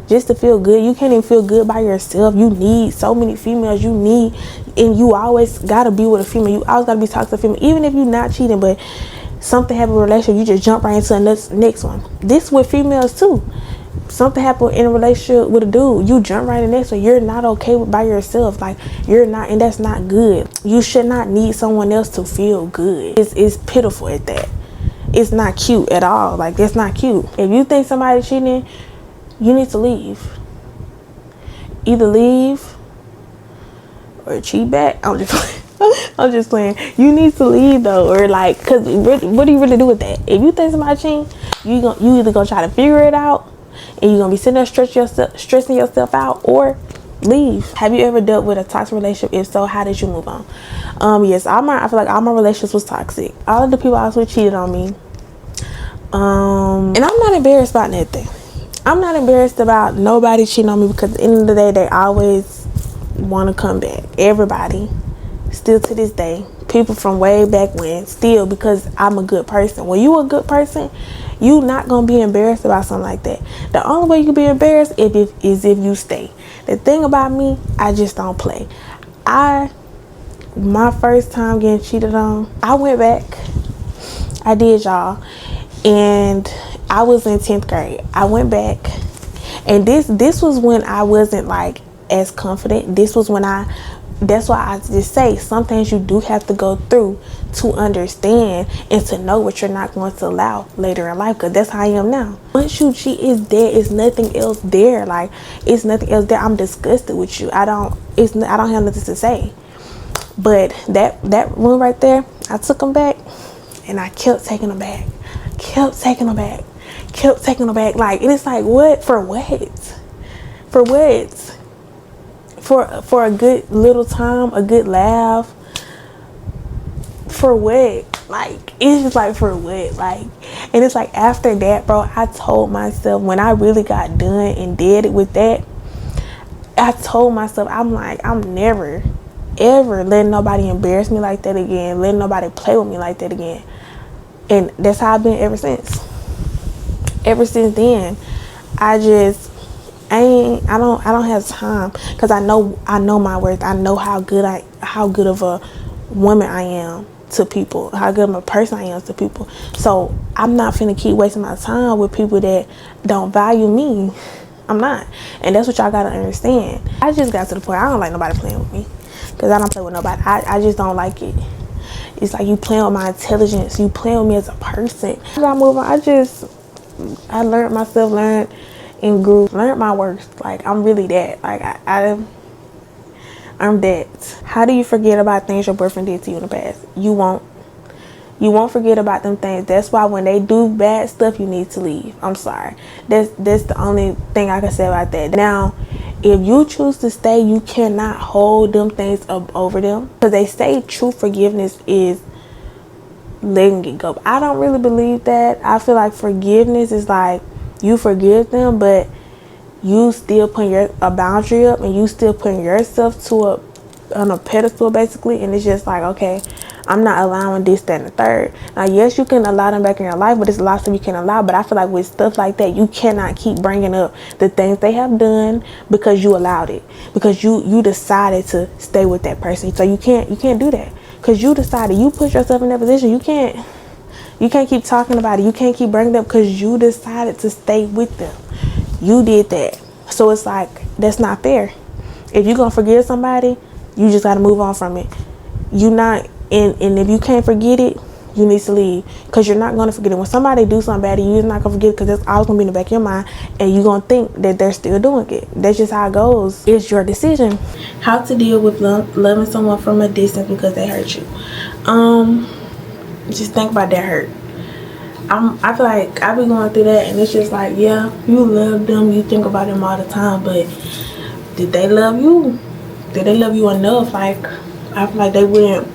Speaker 1: you can't even feel good by yourself. You need so many females. And you always gotta be with a female. You always gotta be talking to a female, even if you're not cheating, but something happened in a relationship, you just jump right into the next one. This with females too. Something happened in a relationship with a dude, you jump right in the next one. You're not okay by yourself. Like, you're not, and that's not good. You should not need someone else to feel good. It's pitiful at that. It's not cute at all. Like, that's not cute. If you think somebody's cheating, you need to leave. Either leave or cheat back. I'm just playing. You need to leave though, or like, cause what do you really do with that? If you think somebody cheating, you either gonna try to figure it out, and you're gonna be sitting there stressing yourself out, or leave. Have you ever dealt with a toxic relationship? If so, how did you move on? Yes, I feel like all my relationships was toxic. All of the people I was with cheated on me. And I'm not embarrassed about nothing. I'm not embarrassed about nobody cheating on me, because at the end of the day, they always want to come back. Everybody, still to this day, people from way back when, still, because I'm a good person. When you a good person, you not gonna be embarrassed about something like that. The only way you can be embarrassed is if you stay. The thing about me, I just don't play. My first time getting cheated on, I went back. I did, y'all. And I was in 10th grade. I went back. And this was when I wasn't like as confident. This was when that's why I just say some things you do have to go through to understand and to know what you're not going to allow later in life, because that's how I am now. Once you cheat, it's nothing else there. Like, it's nothing else there. I'm disgusted with you. I don't have nothing to say. But that one right there, I took them back, and I kept taking them back. Kept taking them back. Like, and it's like, what? For what? For what? For a good little time, a good laugh. For what? Like, it's just like, for what? Like, and it's like, after that, bro, I told myself, when I really got done and did it with that, I told myself, I'm like, I'm never ever letting nobody embarrass me like that again, letting nobody play with me like that again. And that's how I've been ever since then. I I don't have time, because I know my worth. I know how good of a woman I am to people, how good of a person I am to people. So I'm not finna keep wasting my time with people that don't value me. I'm not. And that's what y'all gotta understand. I just got to the point I don't like nobody playing with me, because I don't play with nobody. I just don't like it. It's like you playing with my intelligence, you playing with me as a person. As I move on, I learned myself, learned and grew, learned my worth. Like, I'm really that. Like, I'm that. How do you forget about things your boyfriend did to you in the past? You won't forget about them things. That's why when they do bad stuff, you need to leave. I'm sorry. That's the only thing I can say about that. Now, if you choose to stay, you cannot hold them things up over them, because they say true forgiveness is letting it go. I don't really believe that. I feel like forgiveness is like, you forgive them, but you still putting a boundary up, and you still putting yourself on a pedestal, basically. And it's just like, okay, I'm not allowing this, that, and the third. Now, yes, you can allow them back in your life, but there's a lot of stuff you can allow. But I feel like with stuff like that, you cannot keep bringing up the things they have done because you allowed it, because you decided to stay with that person. So you can't do that, because you decided, you put yourself in that position. You can't keep talking about it. You can't keep bringing it up, because you decided to stay with them. You did that. So it's like, that's not fair. If you're gonna forgive somebody, you just gotta move on from it. And if you can't forget it, you need to leave, because you're not going to forget it. When somebody do something bad, you're not going to forget it, because that's always going to be in the back of your mind, and you're going to think that they're still doing it. That's just how it goes. It's your decision. How to deal with loving someone from a distance because they hurt you. Just think about that hurt. I feel like I've been going through that, and it's just like, yeah, you love them, you think about them all the time, but did they love you? Did they love you enough? Like, I feel like they wouldn't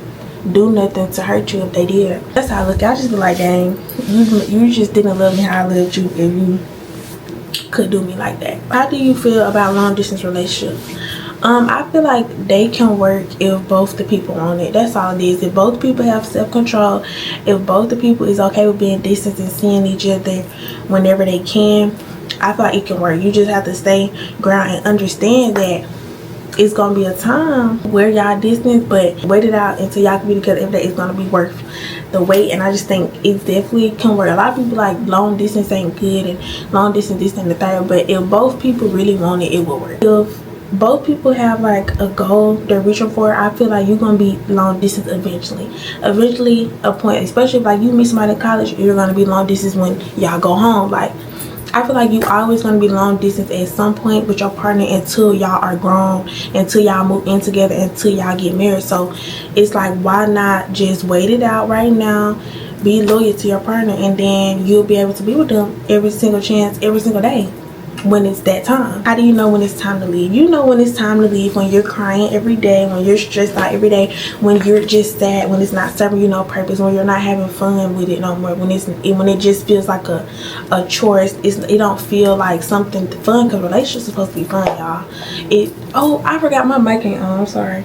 Speaker 1: do nothing to hurt you if they did. That's how I look. I just be like, dang, you just didn't love me how I loved you if you could do me like that. How do you feel about long distance relationships? I feel like they can work if both the people want it. That's all it is. If both people have self-control, if both the people is okay with being distant and seeing each other whenever they can, I feel like it can work. You just have to stay grounded and understand that it's gonna be a time where y'all distant, but wait it out until y'all can be together. If that is gonna be worth the wait. And I just think it definitely can work. A lot of people like long distance ain't good, and long distance this and the third, but if both people really want it, it will work. If both people have like a goal they're reaching for, I feel like you're gonna be long distance eventually a point, especially if like you meet somebody in college, you're gonna be long distance when y'all go home. Like, I feel like you always going to be long distance at some point with your partner until y'all are grown, until y'all move in together, until y'all get married. So it's like, why not just wait it out right now, be loyal to your partner, and then you'll be able to be with them every single chance, every single day when it's that time. How do you know when it's time to leave? You know when it's time to leave when you're crying every day, when you're stressed out every day, when you're just sad, when it's not serving you no purpose, when you're not having fun with it no more, when it just feels like a chore. It don't feel like something fun, because relationships are supposed to be fun, y'all. I forgot my mic ain't on. I'm sorry.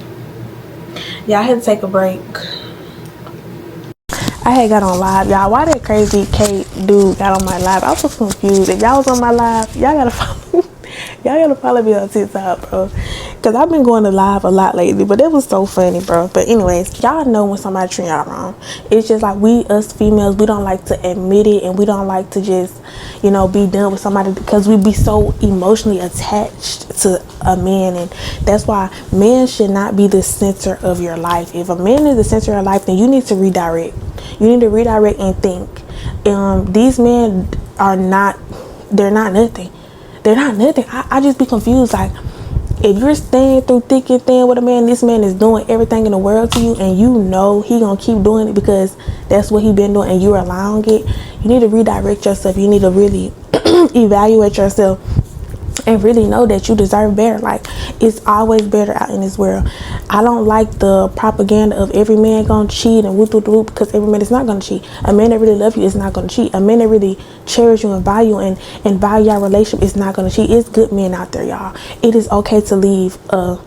Speaker 1: Yeah, I had to take a break. I had got on live, y'all. Why that crazy Kate dude got on my live? I was so confused. If y'all was on my live, y'all gotta follow me. Y'all gotta follow me on TikTok, bro, because I've been going to live a lot lately, but it was so funny, bro. But anyways, y'all know when somebody treat y'all wrong. It's just like, us females, we don't like to admit it, and we don't like to just, be done with somebody, because we be so emotionally attached to a man. And that's why men should not be the center of your life. If a man is the center of your life, then you need to redirect. You need to redirect and think. These men are not, they're not nothing. They're not nothing. I just be confused. Like, if you're staying through thick and thin with a man, this man is doing everything in the world to you, and you know he gonna keep doing it because that's what he been doing, and you're allowing it, you need to redirect yourself. You need to really evaluate yourself and really know that you deserve better. Like, it's always better out in this world. I don't like the propaganda of every man gonna cheat and whoop, because every man is not gonna cheat. A man that really love you is not gonna cheat. A man that really cherish you and value and value your relationship is not gonna cheat. It's good men out there, y'all. It is okay to leave a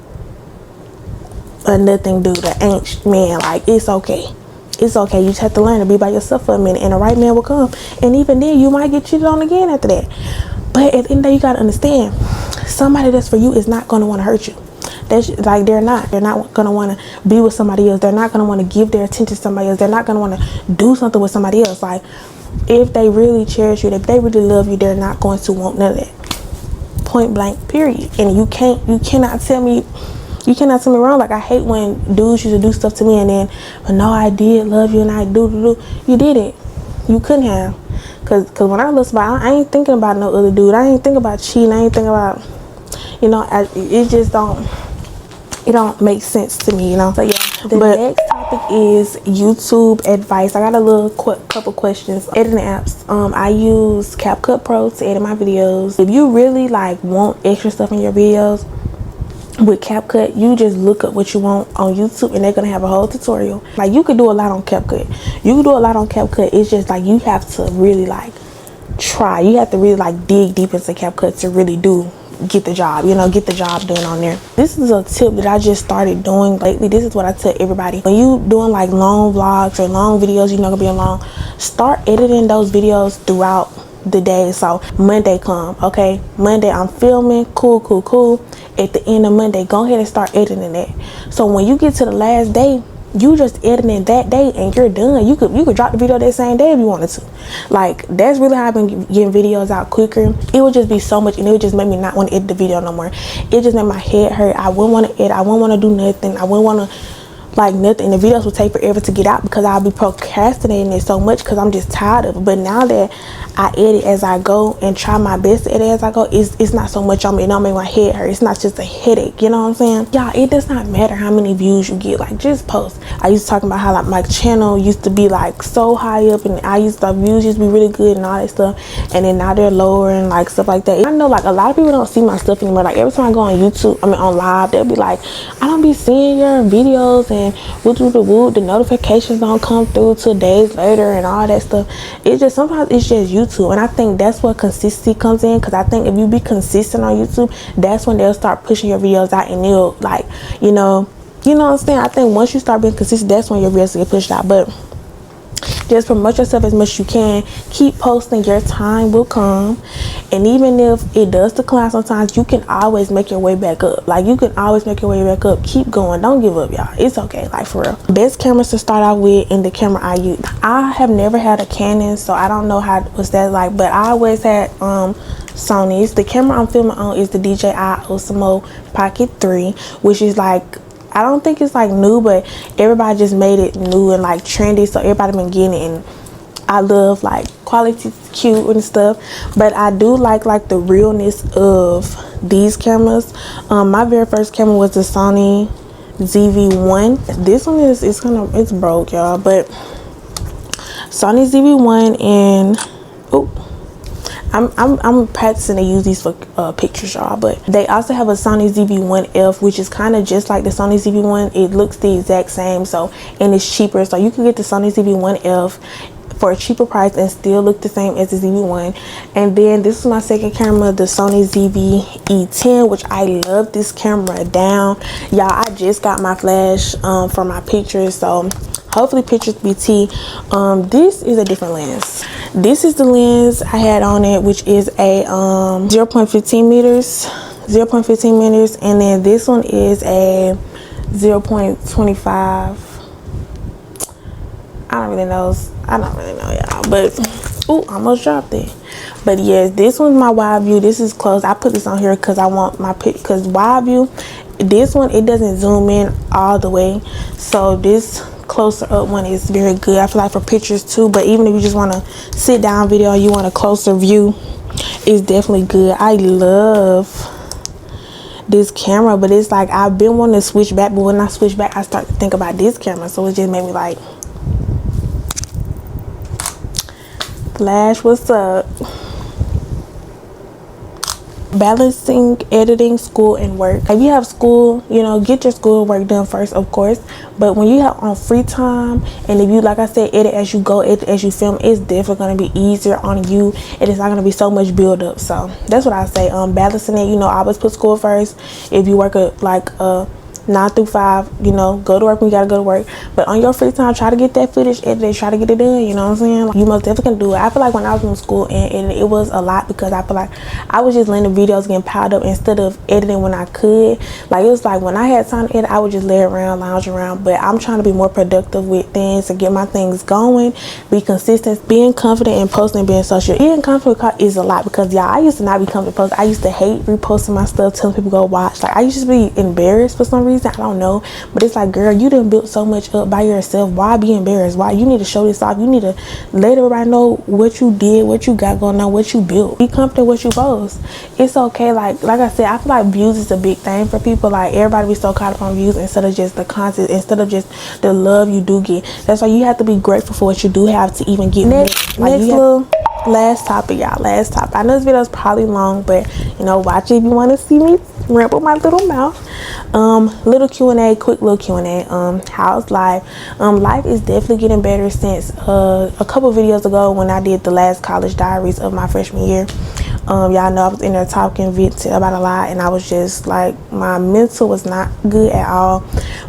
Speaker 1: nothing dude, an ain't man. Like, it's okay. It's okay. You just have to learn to be by yourself for a minute, and the right man will come. And even then, you might get cheated on again after that. But at the end of the day, you gotta understand, somebody that's for you is not going to want to hurt you. That's like, they're not going to want to be with somebody else. They're not going to want to give their attention to somebody else. They're not going to want to do something with somebody else. Like, if they really cherish you, if they really love you, they're not going to want none of that. Point blank, period. And you cannot tell me wrong. Like, I hate when dudes used to do stuff to me and then, but no, I did love you and I do. You didn't. You couldn't have. Cause when I look about, I ain't thinking about no other dude. I ain't thinking about cheating. I ain't thinking about, it just don't make sense to me, So yeah. The next topic is YouTube advice. I got a little couple questions. Editing apps. I use CapCut Pro to edit my videos. If you really like want extra stuff in your videos with CapCut, you just look up what you want on YouTube and they're gonna have a whole tutorial. Like, you could do a lot on CapCut. It's just like, you have to really like try. You have to really like dig deep into CapCut to really get the job, get the job done on there. This is a tip that I just started doing lately. This is what I tell everybody. When you doing like long vlogs or long videos, you're not gonna be long, start editing those videos throughout the day. So Monday come, okay, Monday I'm filming, cool. At the end of Monday, go ahead and start editing that. So when you get to the last day, you just editing that day and you're done. You could drop the video that same day if you wanted to. Like, that's really how I've been getting videos out quicker. It would just be so much, and it would just make me not want to edit the video no more. It just made my head hurt. I wouldn't want to edit. I wouldn't want to do nothing. I wouldn't want to like nothing. The videos would take forever to get out because I'll be procrastinating it so much because I'm just tired of it. But now that I edit as I go and try my best to edit as I go, it's not so much on me. It don't make my head hurt. It's not just a headache, you know what I'm saying? Y'all, it does not matter how many views you get. Like, just post. I used to talk about how like my channel used to be like so high up and views used to be really good and all that stuff, and then now they're lower and like stuff like that. I know like a lot of people don't see my stuff anymore. Like, every time I go on YouTube, on live, they'll be like, I don't be seeing your videos and the notifications don't come through till days later and all that stuff. It's just, sometimes it's just YouTube, and I think that's where consistency comes in, because I think if you be consistent on YouTube, that's when they'll start pushing your videos out, and they'll like, you know what I'm saying? I think once you start being consistent, that's when your videos get pushed out. But just promote yourself as much as you can. Keep posting. Your time will come, and even if it does decline sometimes, you can always make your way back up. Like, you can always make your way back up. Keep going. Don't give up, y'all. It's okay. Like, for real. Best cameras to start out with, and the camera I use. I have never had a Canon, so I don't know what's that like, but I always had Sony's. The camera I'm filming on is the Dji Osomo Pocket 3, which is like, I don't think it's like new, but everybody just made it new and like trendy, so everybody been getting it. And I love like quality, cute and stuff, but I do like the realness of these cameras. My very first camera was the Sony ZV-1. This one it's broke, y'all, but Sony ZV-1, and I'm practicing to use these for pictures, y'all. But they also have a Sony ZV-1F, which is kind of just like the Sony ZV-1. It looks the exact same, so, and it's cheaper, so you can get the Sony ZV-1F for a cheaper price and still look the same as the ZV-1. And then this is my second camera, the Sony ZV-E10, which I love this camera down, y'all. I just got my flash for my pictures, so hopefully pictures be tea. This is a different lens. This is the lens I had on it, which is a 0.15 meters, and then this one is a 0.25. I don't really know, y'all, but I almost dropped it. But yes, this one's my wide view. This is close. I put this on here because I want my because wide view, this one, it doesn't zoom in all the way, so this closer up one is very good, I feel like, for pictures too. But even if you just want to sit down video and you want a closer view, it's definitely good. I love this camera, but it's like I've been wanting to switch back, but when I switch back, I start to think about this camera, so it just made me like, Flash, what's up? Balancing editing, school, and work. If you have school, get your school work done first, of course, but when you have on free time, and if you, like I said, edit as you go, edit as you film, it's definitely going to be easier on you, and it's not going to be so much build up. So that's what I say. Balancing it, always put school first. If you work a 9 through 5, you know, go to work when you gotta go to work, but on your free time, try to get that footage edited, try to get it done, you know what I'm saying? Like, you most definitely can do it. I feel like when I was in school and it was a lot, because I feel like I was just letting the videos getting piled up instead of editing when I could. Like, it was like when I had time to edit, I would just lay around, lounge around, but I'm trying to be more productive with things and get my things going, be consistent, being confident in posting and being social. Being confident is a lot, because y'all, I used to not be confident posting. I used to hate reposting my stuff, telling people go watch. Like, I used to be embarrassed for some reason. I don't know, but it's like, girl, you done built so much up by yourself. Why be embarrassed? Why? You need to show this off. You need to let everybody know what you did, what you got going on, what you built. Be confident what you post. It's okay. Like I said, I feel like views is a big thing for people. Like, everybody be so caught up on views instead of just the content, instead of just the love you do get. That's why you have to be grateful for what you do have to even get next little last topic, y'all. Last topic. I know this video is probably long, but you know, watch it if you want to see me ramble my little mouth. Little Q&A, quick little Q&A. How's life? Life is definitely getting better since a couple videos ago when I did the last college diaries of my freshman year. Y'all know I was in there talking venting about a lot, and I was just like, my mental was not good at all,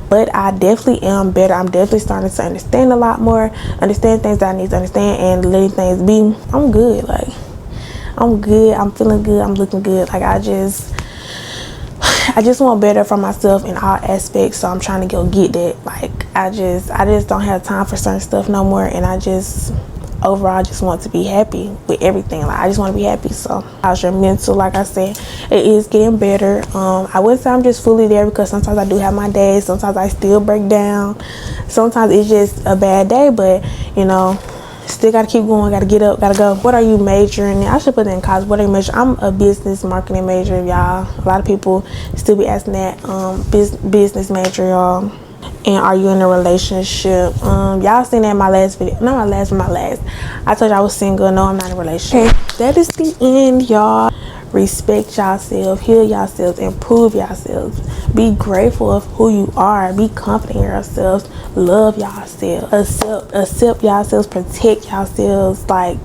Speaker 1: but I definitely am better. I'm definitely starting to understand a lot more, understand things that I need to understand, and letting things be. I'm good. Like, I'm good. I'm feeling good. I'm looking good. Like, I just want better for myself in all aspects, so I'm trying to go get that. Like, I just don't have time for certain stuff no more, and I just overall just want to be happy with everything. Like, I just want to be happy. So how's your mental? Like I said, it is getting better. I wouldn't say I'm just fully there, because sometimes I do have my days, sometimes I still break down, sometimes it's just a bad day, but you know, still gotta keep going, gotta get up, gotta go. What are you majoring in? I should put that in college. What are you majoring? I'm a business marketing major, y'all. A lot of people still be asking that. Business major, y'all. And are you in a relationship? Y'all seen that in my last video. Not my last, but my last. I told you I was single. No, I'm not in a relationship. Okay, that is the end, y'all. Respect yourself, heal yourselves, improve yourselves, be grateful of who you are, be confident in yourselves, love yourselves, accept yourselves, protect yourselves. Like,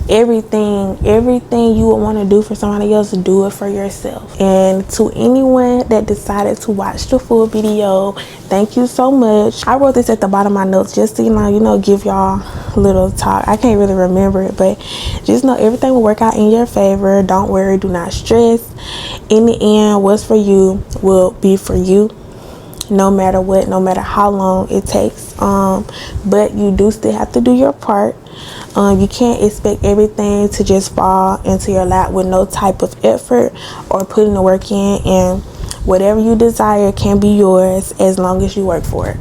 Speaker 1: everything you would want to do for somebody else, do it for yourself. And to anyone that decided to watch the full video, thank you so much. I wrote this at the bottom of my notes just to, you know, give y'all a little talk. I can't really remember it, but just know everything will work out in your favor. Don't worry, do not stress. In the end, what's for you will be for you, no matter what, no matter how long it takes. But you do still have to do your part. You can't expect everything to just fall into your lap with no type of effort or putting the work in, and whatever you desire can be yours as long as you work for it.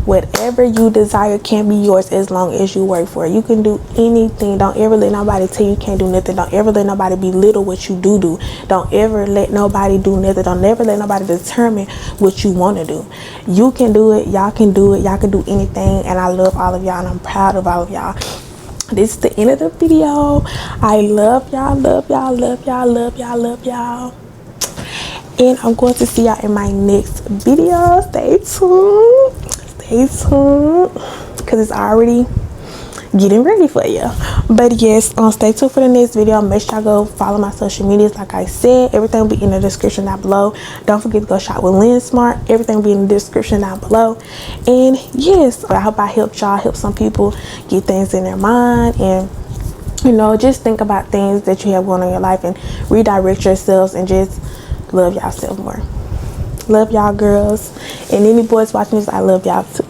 Speaker 1: Whatever you desire can be yours as long as you work for it. You can do anything. Don't ever let nobody tell you can't do nothing. Don't ever let nobody belittle what you do. Don't ever let nobody do nothing. Don't ever let nobody determine what you want to do. You can do it. Y'all can do it. Y'all can do anything. And I love all of y'all, and I'm proud of all of y'all. This is the end of the video. I love y'all, love y'all, love y'all, love y'all, love y'all. And I'm going to see y'all in my next video. Stay tuned. Stay tuned, because it's already getting ready for you. But yes, stay tuned for the next video. Make sure y'all go follow my social medias. Like I said, everything will be in the description down below. Don't forget to go shop with Lensmart. Everything will be in the description down below. And yes, I hope I helped y'all, help some people get things in their mind, and you know, just think about things that you have going on in your life and redirect yourselves, and just love yourself more. Love y'all, girls, and any boys watching this, I love y'all too.